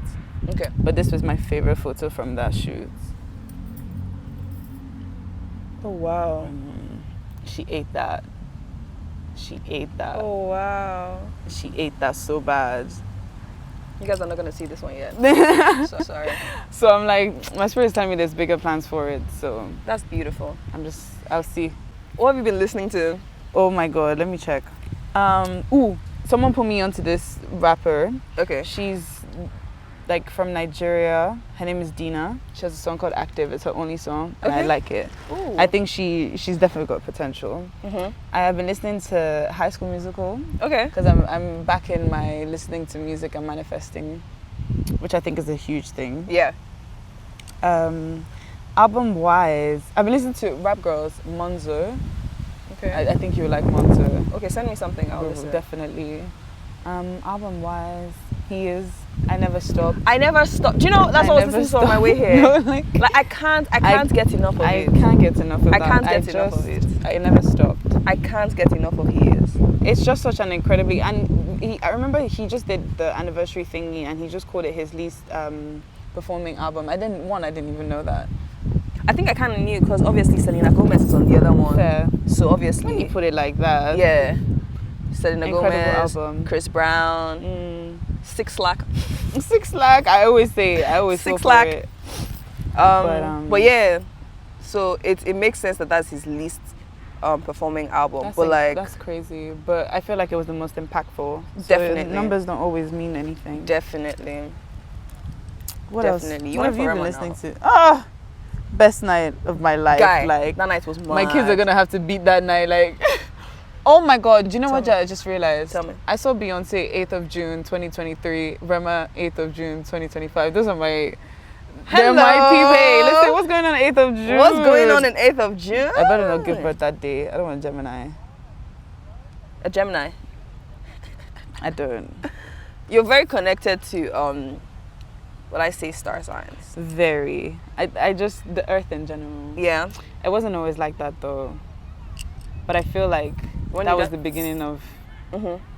[SPEAKER 1] Okay.
[SPEAKER 2] But this was my favorite photo from that shoot.
[SPEAKER 1] Oh, wow.
[SPEAKER 2] She ate that.
[SPEAKER 1] Oh, wow.
[SPEAKER 2] She ate that so bad.
[SPEAKER 1] You guys are not going to see this one yet. So sorry.
[SPEAKER 2] So I'm like, my spirit's telling me there's bigger plans for it. So
[SPEAKER 1] that's beautiful.
[SPEAKER 2] I'll see.
[SPEAKER 1] What have you been listening to?
[SPEAKER 2] Oh my God, let me check. Someone put me onto this rapper.
[SPEAKER 1] Okay.
[SPEAKER 2] She's like from Nigeria. Her name is Dina. She has a song called Active. It's her only song, and I like it.
[SPEAKER 1] Ooh.
[SPEAKER 2] I think she's definitely got potential.
[SPEAKER 1] Mm-hmm.
[SPEAKER 2] I have been listening to High School Musical.
[SPEAKER 1] Okay.
[SPEAKER 2] Because I'm back in my listening to music and manifesting, which I think is a huge thing.
[SPEAKER 1] Yeah.
[SPEAKER 2] Album wise, I've been listening to Rap Girls, Monzo.
[SPEAKER 1] Okay.
[SPEAKER 2] I think you would like Monzo.
[SPEAKER 1] Okay, send me something. I'll listen.
[SPEAKER 2] Definitely. Album wise, he is I Never Stop.
[SPEAKER 1] Do you know, that's what I was listening to on my way here.
[SPEAKER 2] No, like
[SPEAKER 1] I can't get enough of it.
[SPEAKER 2] I can't get enough of
[SPEAKER 1] that. I can't get enough of it.
[SPEAKER 2] I Never Stopped.
[SPEAKER 1] I can't get enough of He Is.
[SPEAKER 2] It's just such an incredibly, and I remember he just did the anniversary thingy, and he just called it his least performing album. I didn't even know that.
[SPEAKER 1] I think I kind of knew because obviously Selena Gomez is on the other one.
[SPEAKER 2] Fair.
[SPEAKER 1] So obviously
[SPEAKER 2] when you put it like that.
[SPEAKER 1] Yeah. Selena
[SPEAKER 2] Incredible
[SPEAKER 1] Gomez,
[SPEAKER 2] album.
[SPEAKER 1] Chris Brown, 6 Lack.
[SPEAKER 2] 6 Lack. I always 6
[SPEAKER 1] Lack. But yeah, so it makes sense that that's his least performing album.
[SPEAKER 2] That's crazy. But I feel like it was the most impactful.
[SPEAKER 1] Definitely.
[SPEAKER 2] So numbers don't always mean anything.
[SPEAKER 1] Definitely.
[SPEAKER 2] What
[SPEAKER 1] Definitely.
[SPEAKER 2] else? What have you been listening to? Best night of my life.
[SPEAKER 1] Guy,
[SPEAKER 2] like
[SPEAKER 1] that night was mad.
[SPEAKER 2] My kids are gonna have to beat that night. Like Oh my God! Do you know what I just realized?
[SPEAKER 1] Tell me.
[SPEAKER 2] I saw Beyonce 8th of June 2023, Rema 8th of June 2025. Those are my. They're my people. Hey, listen, what's going on 8th of June?
[SPEAKER 1] What's going on in 8th of June?
[SPEAKER 2] I better not give birth that day. I don't want Gemini.
[SPEAKER 1] A Gemini.
[SPEAKER 2] I don't.
[SPEAKER 1] You're very connected to what I say star signs.
[SPEAKER 2] Very. I just the earth in general.
[SPEAKER 1] Yeah.
[SPEAKER 2] It wasn't always like that though. But I feel like that was the beginning of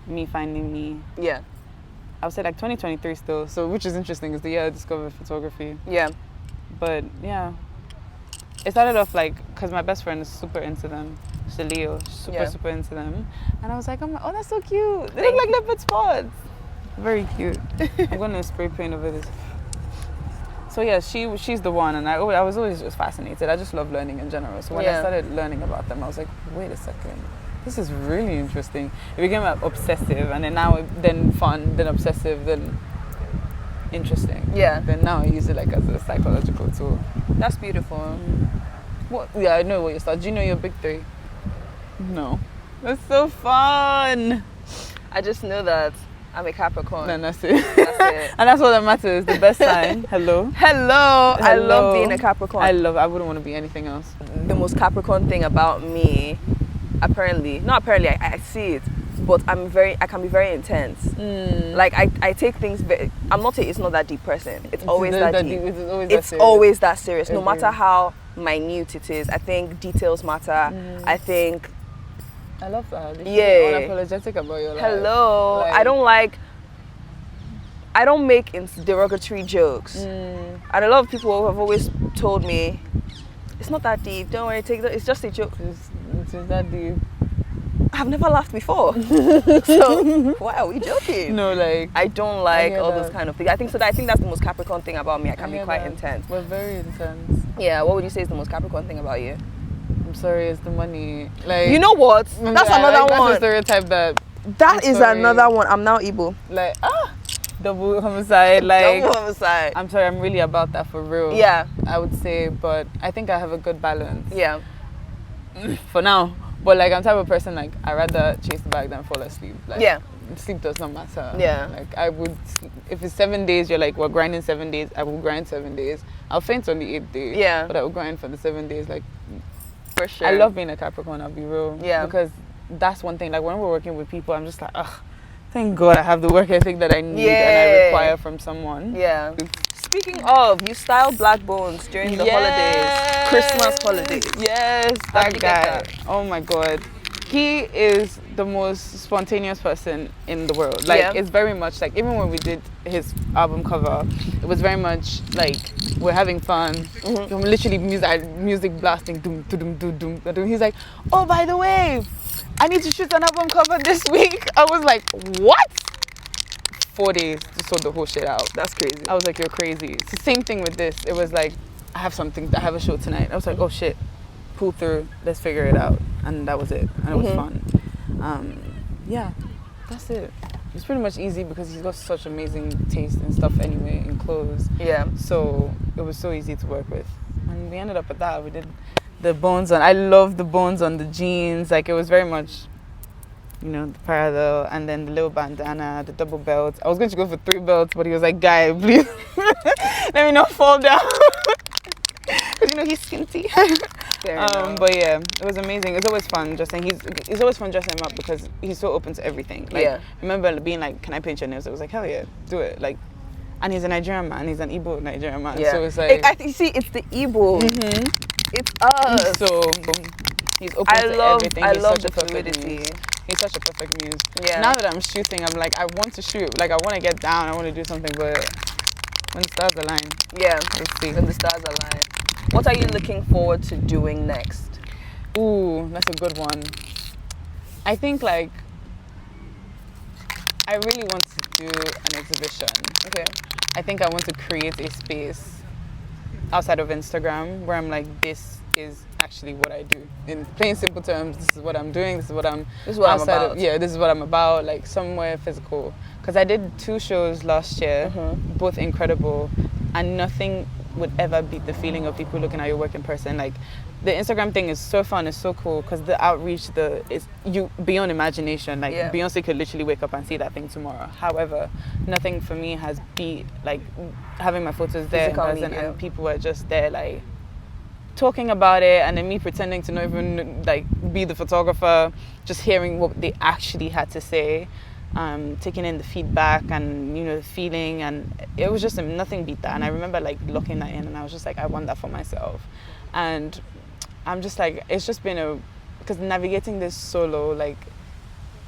[SPEAKER 2] me finding me.
[SPEAKER 1] Yeah.
[SPEAKER 2] I would say like 2023 still. So which is interesting is the year I discovered photography.
[SPEAKER 1] Yeah.
[SPEAKER 2] But yeah. It started off like because my best friend is super into them. She's a Leo, super into them. And I was like, oh that's so cute. They look like leopard spots. Very cute. I'm gonna spray paint over this. So yeah, she's the one, and I was always just fascinated. I just love learning in general. So when I started learning about them, I was like, wait a second, this is really interesting. It became obsessive, and then fun, then obsessive, then interesting.
[SPEAKER 1] Yeah.
[SPEAKER 2] Then now I use it like as a psychological tool.
[SPEAKER 1] That's beautiful.
[SPEAKER 2] What? Yeah, I know what you start. Do you know your big three? No. That's so fun.
[SPEAKER 1] I just know that I'm a Capricorn.
[SPEAKER 2] And that's it.
[SPEAKER 1] That's it.
[SPEAKER 2] And that's what that matters. The best sign. Hello.
[SPEAKER 1] I love being a Capricorn.
[SPEAKER 2] I wouldn't want to be anything else.
[SPEAKER 1] The most Capricorn thing about me, I see it, but I can be very intense. Like I take things it's not that deep person. It's always that deep. It's always that serious. No matter how minute it is, I think details matter. I think
[SPEAKER 2] I love that.
[SPEAKER 1] You're
[SPEAKER 2] unapologetic about your life.
[SPEAKER 1] Hello. I don't make derogatory jokes. And a lot of people have always told me, it's not that deep, don't worry, take that, it's just a joke.
[SPEAKER 2] It's that deep.
[SPEAKER 1] I've never laughed before. So why are we joking?
[SPEAKER 2] No, like
[SPEAKER 1] I don't like all those kind of things. I think that's the most Capricorn thing about me. I can be quite intense.
[SPEAKER 2] We're very intense.
[SPEAKER 1] Yeah, what would you say is the most Capricorn thing about you?
[SPEAKER 2] I'm sorry, it's the money. Like,
[SPEAKER 1] you know what? That's another one.
[SPEAKER 2] That's a stereotype
[SPEAKER 1] that is another one. I'm now Igbo.
[SPEAKER 2] Like, double homicide. Like,
[SPEAKER 1] double homicide.
[SPEAKER 2] I'm sorry, I'm really about that for real.
[SPEAKER 1] Yeah.
[SPEAKER 2] I would say, but I think I have a good balance.
[SPEAKER 1] Yeah.
[SPEAKER 2] For now. But like, I'm the type of person, like, I'd rather chase the bag than fall asleep. Like,
[SPEAKER 1] yeah.
[SPEAKER 2] Sleep does not matter.
[SPEAKER 1] Yeah.
[SPEAKER 2] Like, I would, if it's 7 days, you're like, we're grinding 7 days, I will grind 7 days. I'll faint on the 8th day.
[SPEAKER 1] Yeah.
[SPEAKER 2] But I will grind for the 7 days. Like,
[SPEAKER 1] for sure.
[SPEAKER 2] I love being a Capricorn, I'll be real.
[SPEAKER 1] Yeah.
[SPEAKER 2] Because that's one thing, like, when we're working with people, I'm just like, thank God I have the work ethic that I need and I require from someone.
[SPEAKER 1] Yeah. Speaking of, you style Black Bones during the holidays, Christmas holidays.
[SPEAKER 2] Yes, that guy. Oh my God. He is the most spontaneous person in the world. Like, it's very much like, even when we did his album cover, it was very much like, we're having fun. Literally music blasting, doom, doom, doom, doom, doom. He's like, oh, by the way, I need to shoot an album cover this week. I was like, what? 4 days to sort the whole shit out.
[SPEAKER 1] That's crazy.
[SPEAKER 2] I was like, you're crazy. It's the same thing with this. It was like, I have a show tonight. I was like, oh shit, pull through, let's figure it out. And that was it. And it was fun. Yeah, that's it. It's pretty much easy because he's got such amazing taste and stuff anyway in clothes.
[SPEAKER 1] Yeah.
[SPEAKER 2] So it was so easy to work with. And we ended up at that. We did the bones on, I love the bones on the jeans. Like, it was very much, you know, the parallel, and then the little bandana, the double belt. I was going to go for 3 belts, but he was like, guy, please, let me not fall down. Because, you know, he's skinty. But yeah, it was amazing. It's always fun dressing. It's always fun dressing him up because he's so open to everything. Like, I remember being like, can I paint your nails? I was like, hell yeah, do it. Like, and he's a Nigerian man. He's an Igbo Nigerian man. Yeah. So it's like,
[SPEAKER 1] you see, it's the Igbo. It's us.
[SPEAKER 2] So he's open to everything.
[SPEAKER 1] I love the fluidity.
[SPEAKER 2] He's such a perfect muse.
[SPEAKER 1] Yeah.
[SPEAKER 2] Now that I'm shooting, I'm like, I want to shoot. Like, I want to get down. I want to do something, but when the stars align.
[SPEAKER 1] Yeah.
[SPEAKER 2] Let's see.
[SPEAKER 1] When the stars align. What are you looking forward to doing next?
[SPEAKER 2] Ooh, that's a good one. I think, like, I really want to do an exhibition.
[SPEAKER 1] Okay.
[SPEAKER 2] I think I want to create a space outside of Instagram where I'm like, this is actually what I do. In plain simple terms, this is what I'm doing, this is what I'm about. This is what I'm about, like somewhere physical. Because I did 2 shows last year, both incredible, and nothing would ever beat the feeling of people looking at your work in person. Like, the Instagram thing is so fun, it's so cool because the outreach, is you beyond imagination. Like Beyonce could literally wake up and see that thing tomorrow. However, nothing for me has beat like having my photos there in person and people were just there like talking about it, and then me pretending to not even like be the photographer, just hearing what they actually had to say, taking in the feedback and the feeling, and it was just nothing beat that. And I remember like locking that in, and I was just like, I want that for myself. And I'm just like, it's just been because navigating this solo, like,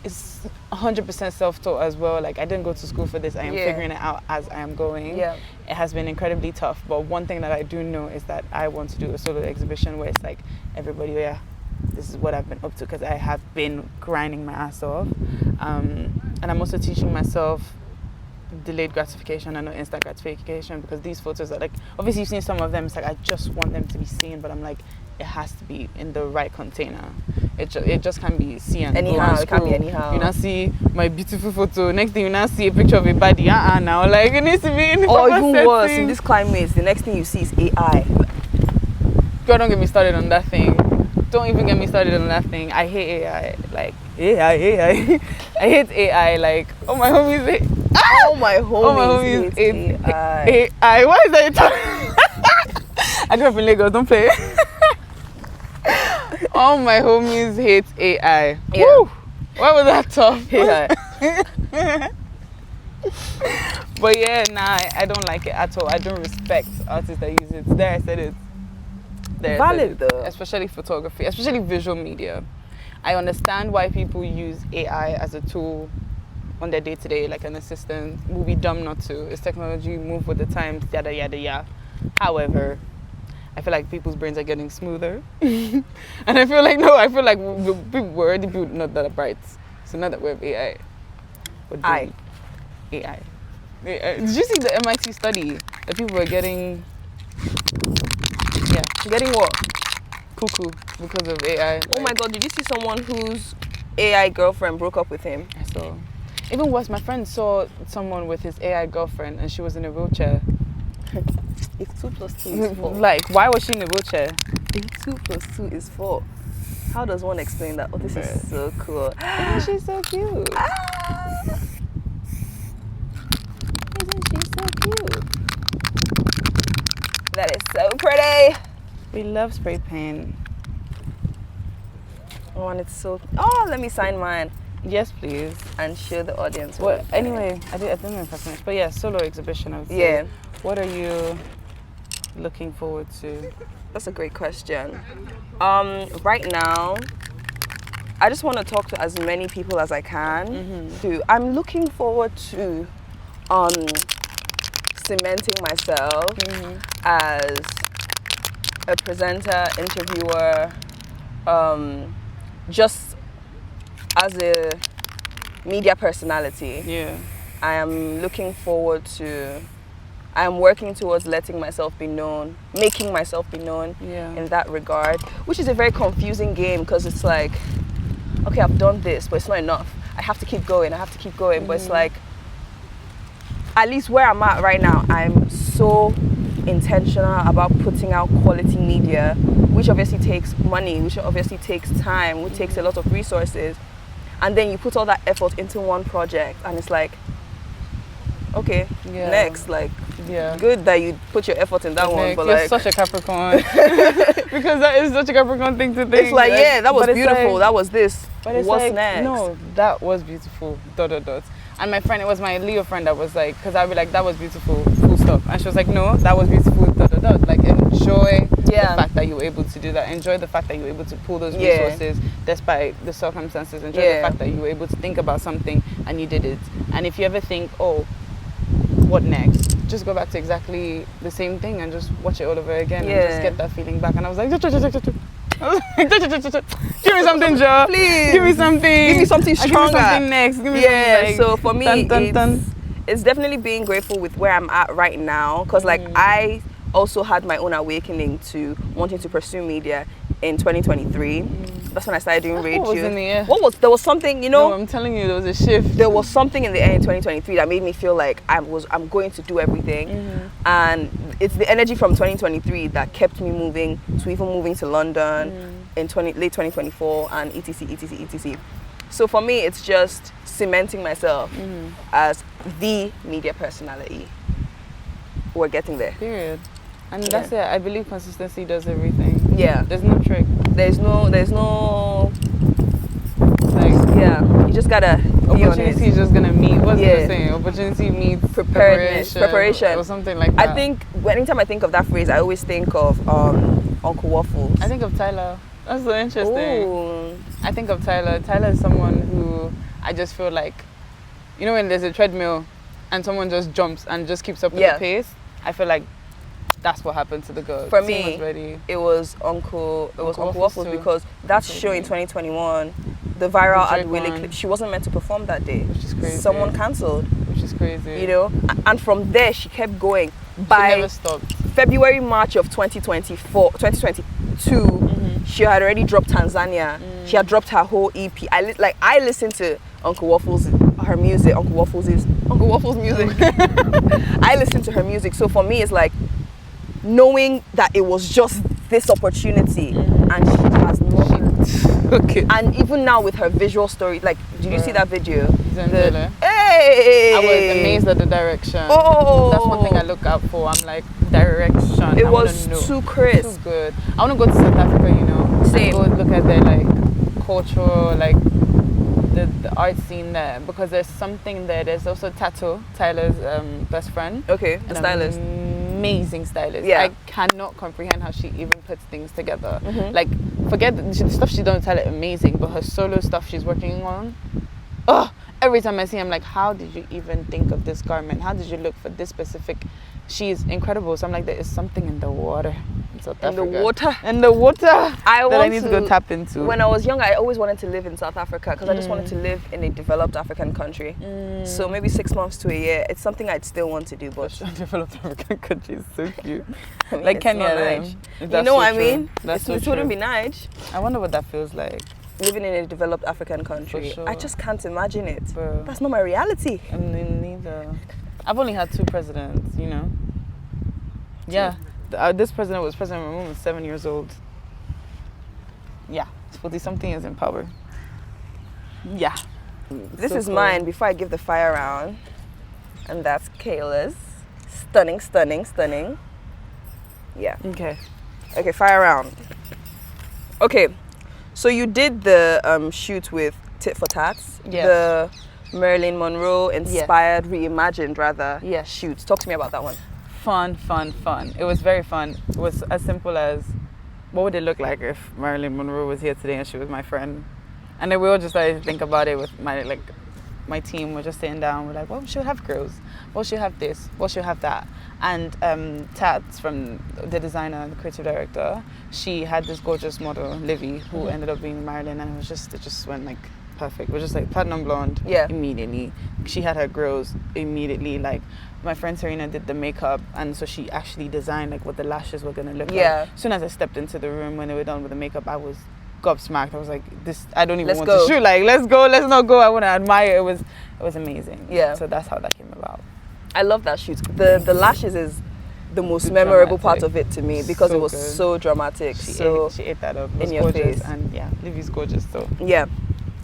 [SPEAKER 2] it's 100% self-taught as well. Like, I didn't go to school for this. I am figuring it out as I am going. It has been incredibly tough. But one thing that I do know is that I want to do a solo exhibition where it's like, everybody, this is what I've been up to, because I have been grinding my ass off. And I'm also teaching myself delayed gratification and not instant gratification, because these photos are like, obviously you've seen some of them, it's like I just want them to be seen, but I'm like, it has to be in the right container. It just can't be seen
[SPEAKER 1] anyhow. It can't be anyhow.
[SPEAKER 2] You now see my beautiful photo, next thing you now see a picture of a body. Now like it needs to be in the
[SPEAKER 1] or even worse, in this climate, the next thing you see is AI.
[SPEAKER 2] God, don't get me started on that thing. Don't even get me started on that thing. I hate AI. Like AI. I hate AI. Like my homies hate AI. Why is that? I grew up in Lagos. Don't play. All my homies hate AI.
[SPEAKER 1] Yeah.
[SPEAKER 2] Woo! Why was that tough?
[SPEAKER 1] AI.
[SPEAKER 2] But I don't like it at all. I don't respect artists that use it. There, I said it.
[SPEAKER 1] Valid though.
[SPEAKER 2] Especially photography, especially visual media. I understand why people use AI as a tool on their day-to-day, like an assistant. We'll be dumb not to. It's technology, move with the times, yada yada yada. However, I feel like people's brains are getting smoother. And I feel like we're already built not that bright. So now that we have AI, AI. Did you see the MIT study that people were getting? Getting what? Cuckoo because of AI.
[SPEAKER 1] Oh my God! Did you see someone whose AI girlfriend broke up with him?
[SPEAKER 2] I saw. Even worse, my friend saw someone with his AI girlfriend and she was in a wheelchair.
[SPEAKER 1] If 2 + 2 is 4.
[SPEAKER 2] Like, why was she in a wheelchair?
[SPEAKER 1] If 2 + 2 is 4. How does one explain that? Oh, this is so cool.
[SPEAKER 2] Isn't she so cute? Isn't she so cute?
[SPEAKER 1] That is so pretty.
[SPEAKER 2] We love spray paint.
[SPEAKER 1] Oh, and it's so... Oh, let me sign mine.
[SPEAKER 2] Yes, please.
[SPEAKER 1] And show the audience.
[SPEAKER 2] Well, anyway, I don't know if I finished. But yeah, solo exhibition, I would say.
[SPEAKER 1] Yeah.
[SPEAKER 2] What are you looking forward to?
[SPEAKER 1] That's a great question. Right now, I just want to talk to as many people as I can. I'm looking forward to cementing myself as a presenter, interviewer, just as a media personality.
[SPEAKER 2] Yeah.
[SPEAKER 1] I am looking forward to, I am working towards letting myself be known, making myself be known in that regard, which is a very confusing game because it's like, okay, I've done this, but it's not enough. I have to keep going, but it's like, at least where I'm at right now, I'm so intentional about putting out quality media, which obviously takes money, which obviously takes time, which takes a lot of resources. And then you put all that effort into one project and it's like, okay, next, like, good that you put your effort in that one, but
[SPEAKER 2] you're
[SPEAKER 1] like...
[SPEAKER 2] such a Capricorn. Because that is such a Capricorn thing to think.
[SPEAKER 1] It's like, yeah, that was beautiful, that was this,
[SPEAKER 2] but it's
[SPEAKER 1] what's
[SPEAKER 2] like,
[SPEAKER 1] next?
[SPEAKER 2] No, that was beautiful, ... And my friend, it was my Leo friend that was like, because I'd be like, that was beautiful, full stop. And she was like, no, that was beautiful, ... Like, enjoy the fact that you were able to do that. Enjoy the fact that you were able to pull those resources despite the circumstances. Enjoy the fact that you were able to think about something and you did it. And if you ever think, oh, what next? Just go back to exactly the same thing and just watch it all over again and just get that feeling back. And I was like, give me something, Joe.
[SPEAKER 1] Please.
[SPEAKER 2] Give me something.
[SPEAKER 1] Give me something stronger.
[SPEAKER 2] Give me something next. Give me something like,
[SPEAKER 1] so for me, it's definitely being grateful with where I'm at right now. Because like I also had my own awakening to wanting to pursue media in 2023. That's when I started doing radio.
[SPEAKER 2] What was in the air?
[SPEAKER 1] There was something, you know.
[SPEAKER 2] No, I'm telling you, there was a shift.
[SPEAKER 1] There was something in the air in 2023 that made me feel like I'm going to do everything, and it's the energy from 2023 that kept me moving to even moving to London in late 2024 and etc. So for me, it's just cementing myself as the media personality. We're getting there.
[SPEAKER 2] Period. And that's it. I believe consistency does everything.
[SPEAKER 1] Yeah.
[SPEAKER 2] There's no trick.
[SPEAKER 1] There's no like, yeah, you just gotta be
[SPEAKER 2] opportunity is just gonna meet. What's
[SPEAKER 1] the
[SPEAKER 2] saying? Opportunity meets
[SPEAKER 1] preparation
[SPEAKER 2] or something like that.
[SPEAKER 1] I think anytime I think of that phrase, I always think of Uncle Waffles.
[SPEAKER 2] I think of Tyler. That's so interesting.
[SPEAKER 1] Ooh.
[SPEAKER 2] I think of Tyler. Tyler is someone who I just feel like, you know, when there's a treadmill and someone just jumps and just keeps up with the pace, I feel like that's what happened to the girl.
[SPEAKER 1] For me, it was Uncle Waffles because that show in 2021, the viral ad Willie, she wasn't meant to perform that day.
[SPEAKER 2] Which is crazy.
[SPEAKER 1] Someone cancelled.
[SPEAKER 2] Which is crazy.
[SPEAKER 1] You know, and from there she kept going. By
[SPEAKER 2] she never stopped.
[SPEAKER 1] February, March of 2022, she had already dropped Tanzania. She had dropped her whole EP. I listened to Uncle Waffles, her music. Uncle Waffles music. I listened to her music. So for me, it's like knowing that it was just this opportunity, and she has not.
[SPEAKER 2] Okay.
[SPEAKER 1] And even now with her visual story, like, did you see that video?
[SPEAKER 2] Hey! I was amazed at the direction.
[SPEAKER 1] Oh!
[SPEAKER 2] That's one thing I look out for. I'm like, direction.
[SPEAKER 1] It was too crisp.
[SPEAKER 2] Too good. I want to go to South Africa, you know.
[SPEAKER 1] Same.
[SPEAKER 2] And go look at their, like, cultural, like, the art scene there. Because there's something there. There's also Tato, Tyler's best friend.
[SPEAKER 1] Okay, the stylist.
[SPEAKER 2] Amazing stylist.
[SPEAKER 1] Yeah.
[SPEAKER 2] I cannot comprehend how she even puts things together. Like, forget the stuff she does, Tyler, amazing, but her solo stuff she's working on, every time I see her, I'm like, how did you even think of this garment? How did you look for this specific? She's incredible. So I'm like, there is something in the water in South Africa. In the water I need to go tap into.
[SPEAKER 1] When I was younger, I always wanted to live in South Africa because I just wanted to live in a developed African country. So maybe 6 months to a year. It's something I'd still want to do. But
[SPEAKER 2] developed African country is so cute.
[SPEAKER 1] I mean,
[SPEAKER 2] like Kenya,
[SPEAKER 1] you know what I mean? It wouldn't be nice.
[SPEAKER 2] I wonder what that feels like.
[SPEAKER 1] Living in a developed African country.
[SPEAKER 2] Sure.
[SPEAKER 1] I just can't imagine it.
[SPEAKER 2] Bro.
[SPEAKER 1] That's not my reality.
[SPEAKER 2] Neither. I've only had 2 presidents, you know. Yeah. This president was president when my mom was 7 years old. Yeah. 40-something years in power. Yeah.
[SPEAKER 1] This is mine before I give the fire round. And that's Kayla's. Stunning, stunning, stunning. Yeah.
[SPEAKER 2] Okay,
[SPEAKER 1] fire round. Okay. So you did the shoot with Tit for Tats, the Marilyn Monroe inspired, reimagined rather, shoot. Talk to me about that one.
[SPEAKER 2] Fun. It was very fun. It was as simple as, what would it look like if Marilyn Monroe was here today and she was my friend? And then we all just started to think about it with my team. We're just sitting down. We're like, well, she'll have girls. Well, she'll have this. Well, she'll have that. And Tats, from the designer, the creative director, she had this gorgeous model, Livy, who ended up being Marilyn, and it just went like perfect. It was just like platinum blonde immediately. She had her grills immediately. Like, my friend Serena did the makeup, and so she actually designed like what the lashes were gonna look like. As soon as I stepped into the room when they were done with the makeup, I was gobsmacked. I was like, this, I don't even want to shoot. Like, let's not go. I want to admire. It was amazing. Yeah. So that's how that came about.
[SPEAKER 1] I love that shoot. The lashes is the most memorable part of it to me because it was so dramatic. She
[SPEAKER 2] ate that up. It was
[SPEAKER 1] in your
[SPEAKER 2] gorgeous.
[SPEAKER 1] face.
[SPEAKER 2] And yeah, Livy's gorgeous. So
[SPEAKER 1] yeah,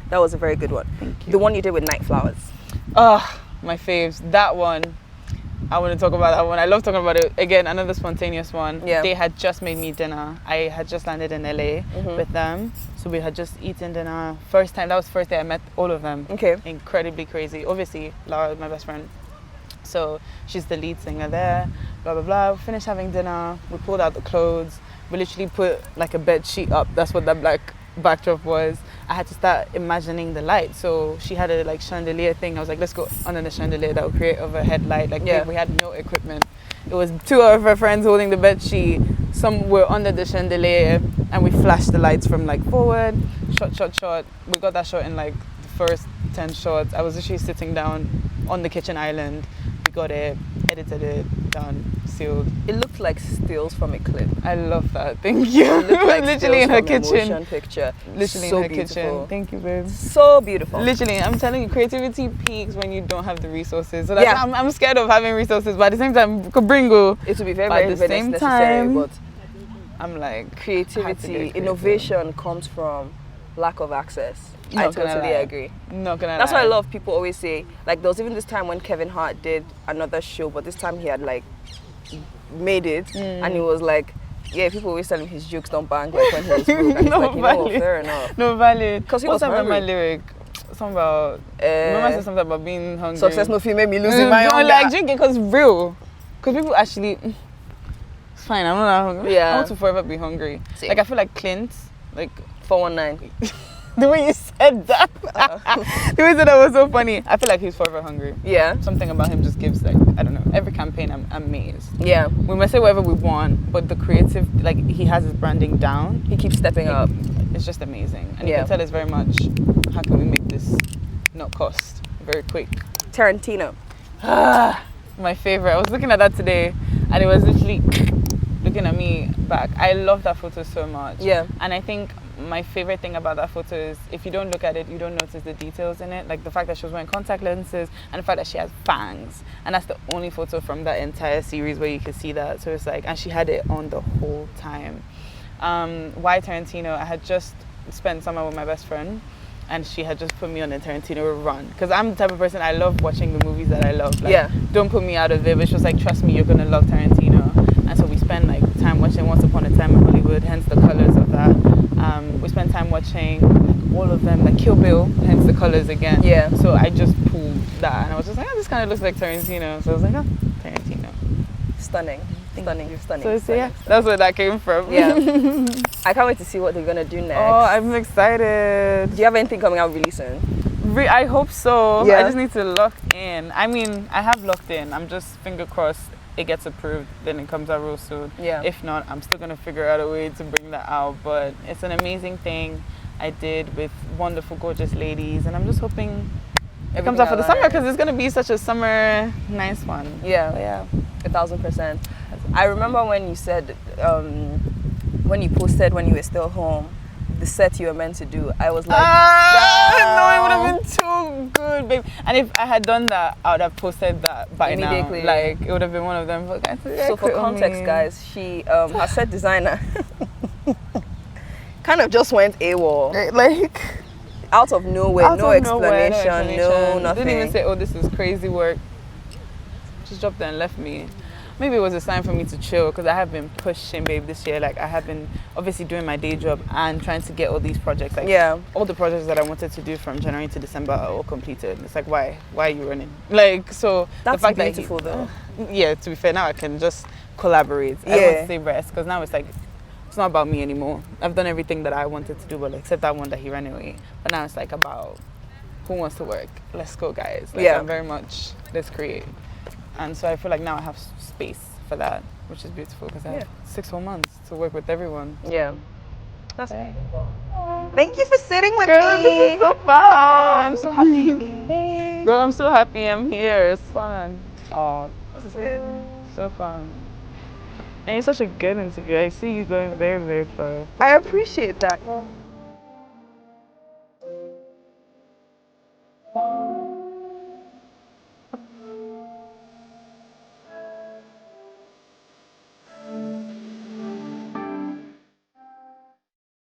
[SPEAKER 1] that was a very good one.
[SPEAKER 2] Thank you.
[SPEAKER 1] The one you did with Night Flowers.
[SPEAKER 2] My faves. That one. I want to talk about that one. I love talking about it. Again, another spontaneous one. Yeah. They had just made me dinner. I had just landed in LA with them. So we had just eaten dinner. First time. That was the first day I met all of them. Okay. Incredibly crazy. Obviously, Laura, my best friend. So she's the lead singer there. Blah, blah, blah. We finished having dinner. We pulled out the clothes. We literally put like a bed sheet up. That's what that black backdrop was. I had to start imagining the light. So she had a like chandelier thing. I was like, let's go under the chandelier that would create overhead light. Like we had no equipment. It was 2 of her friends holding the bed sheet. Some were under the chandelier, and we flashed the lights from like forward, shot. We got that shot in like the first 10 shots. I was literally sitting down on the kitchen island. We got it, edited it, done, sealed.
[SPEAKER 1] It looked like stills from a clip.
[SPEAKER 2] I love that. Thank you.
[SPEAKER 1] It looked like
[SPEAKER 2] literally in her
[SPEAKER 1] from a
[SPEAKER 2] kitchen.
[SPEAKER 1] motion picture.
[SPEAKER 2] Literally
[SPEAKER 1] So
[SPEAKER 2] in her
[SPEAKER 1] beautiful.
[SPEAKER 2] kitchen. Thank you, babe.
[SPEAKER 1] So beautiful.
[SPEAKER 2] Literally, I'm telling you, creativity peaks when you don't have the resources. So that's I'm scared of having resources, but at the same time, Kabringo.
[SPEAKER 1] It would be very,
[SPEAKER 2] But
[SPEAKER 1] very,
[SPEAKER 2] at the
[SPEAKER 1] very
[SPEAKER 2] same
[SPEAKER 1] necessary.
[SPEAKER 2] time,
[SPEAKER 1] But
[SPEAKER 2] I'm like,
[SPEAKER 1] creativity, innovation comes from lack of access. I
[SPEAKER 2] Not gonna
[SPEAKER 1] totally
[SPEAKER 2] lie.
[SPEAKER 1] agree.
[SPEAKER 2] Not gonna
[SPEAKER 1] That's
[SPEAKER 2] lie.
[SPEAKER 1] why a lot of people always say, like, there was even this time when Kevin Hart did another show, but this time he had like made it, and he was like, yeah, people always telling his jokes don't bang like when he was broke. And he's
[SPEAKER 2] No
[SPEAKER 1] like, you know what,
[SPEAKER 2] valid.
[SPEAKER 1] fair enough.
[SPEAKER 2] No valid.
[SPEAKER 1] Because he
[SPEAKER 2] What's
[SPEAKER 1] was
[SPEAKER 2] that
[SPEAKER 1] hungry.
[SPEAKER 2] my lyric? Something about remember I said something about being hungry.
[SPEAKER 1] Success no fee made me lose my
[SPEAKER 2] I'm
[SPEAKER 1] hunger.
[SPEAKER 2] like drinking because real. Because people actually it's fine, I'm not hungry.
[SPEAKER 1] Yeah.
[SPEAKER 2] I want to forever be hungry.
[SPEAKER 1] Same.
[SPEAKER 2] Like I feel like Clint, like
[SPEAKER 1] 419.
[SPEAKER 2] the way you said that. The way you said that was so funny. I feel like he's forever hungry.
[SPEAKER 1] Yeah.
[SPEAKER 2] Something about him just gives like I don't know. Every campaign I'm amazed.
[SPEAKER 1] Yeah.
[SPEAKER 2] We might say whatever we want, but the creative like he has his branding down.
[SPEAKER 1] He keeps stepping up.
[SPEAKER 2] It's just amazing. And you
[SPEAKER 1] Yeah.
[SPEAKER 2] can tell us very much how can we make this not cost very quick.
[SPEAKER 1] Tarantino.
[SPEAKER 2] My favorite. I was looking at that today and it was literally looking at me back. I love that photo so much.
[SPEAKER 1] Yeah.
[SPEAKER 2] And I think my favorite thing about that photo is if you don't look at it, you don't notice the details in it. Like the fact that she was wearing contact lenses and the fact that she has fangs. And that's the only photo from that entire series where you can see that. So it's like, and she had it on the whole time. Why Tarantino? I had just spent summer with my best friend and she had just put me on a Tarantino run. Because I'm the type of person, I love watching the movies that I love. Like,
[SPEAKER 1] Yeah.
[SPEAKER 2] Don't put me out of it, but she was like, trust me, you're going to love Tarantino. And so we spend like time watching Once Upon a Time in Hollywood, hence the colors of that. We spent time watching like, all of them, like Kill Bill, hence the colors again.
[SPEAKER 1] Yeah.
[SPEAKER 2] So I just pulled that and I was just like, oh, this kind of looks like Tarantino. So I was like, oh, Tarantino.
[SPEAKER 1] Stunning. Stunning.
[SPEAKER 2] So
[SPEAKER 1] Stunning.
[SPEAKER 2] yeah, that's where that came from.
[SPEAKER 1] Yeah. I can't wait to see what they're gonna do next.
[SPEAKER 2] Oh, I'm excited.
[SPEAKER 1] Do you have anything coming out really soon?
[SPEAKER 2] I hope so.
[SPEAKER 1] Yeah.
[SPEAKER 2] I just need to lock in. I mean, I have locked in. I'm just finger crossed it gets approved, then it comes out real soon.
[SPEAKER 1] Yeah.
[SPEAKER 2] If not, I'm still gonna figure out a way to bring that out. But it's an amazing thing I did with wonderful, gorgeous ladies, and I'm just hoping it comes out for the summer because it's gonna be such a summer nice one.
[SPEAKER 1] Yeah.
[SPEAKER 2] But yeah.
[SPEAKER 1] 1,000%. I remember when you said, when you posted when you were still home, the set you were meant to do. I was like,
[SPEAKER 2] no, it would have been too good, babe. And if I had done that, I would have posted that by
[SPEAKER 1] immediately.
[SPEAKER 2] now. Like it would have been one of them.
[SPEAKER 1] So for context, guys, she, her set designer, kind of just went AWOL.
[SPEAKER 2] Like
[SPEAKER 1] out of nowhere, no explanation, no nothing.
[SPEAKER 2] Didn't even say, "Oh, this is crazy work." Just dropped there and left me. Maybe it was a sign for me to chill because I have been pushing, babe, this year. Like I have been obviously doing my day job and trying to get all these projects. Like all the projects that I wanted to do from January to December are all completed. It's like why are you running? Like so
[SPEAKER 1] that's
[SPEAKER 2] the fact
[SPEAKER 1] beautiful
[SPEAKER 2] that
[SPEAKER 1] though.
[SPEAKER 2] Yeah, to be fair, now I can just collaborate. I don't want to say rest because now it's like it's not about me anymore. I've done everything that I wanted to do, but except that one that he ran away. But now it's like about who wants to work. Let's go, guys. Like, I'm very much let's create. And so I feel like now I have space for that, which is beautiful because I have 6 whole months to work with everyone.
[SPEAKER 1] Yeah. That's Thank you for sitting with
[SPEAKER 2] Girl,
[SPEAKER 1] me.
[SPEAKER 2] this is so fun. I'm so happy. Girl, I'm so happy I'm here. It's fun. Oh, this is so fun. And it's such a good interview. I see you going very, very far.
[SPEAKER 1] I appreciate that.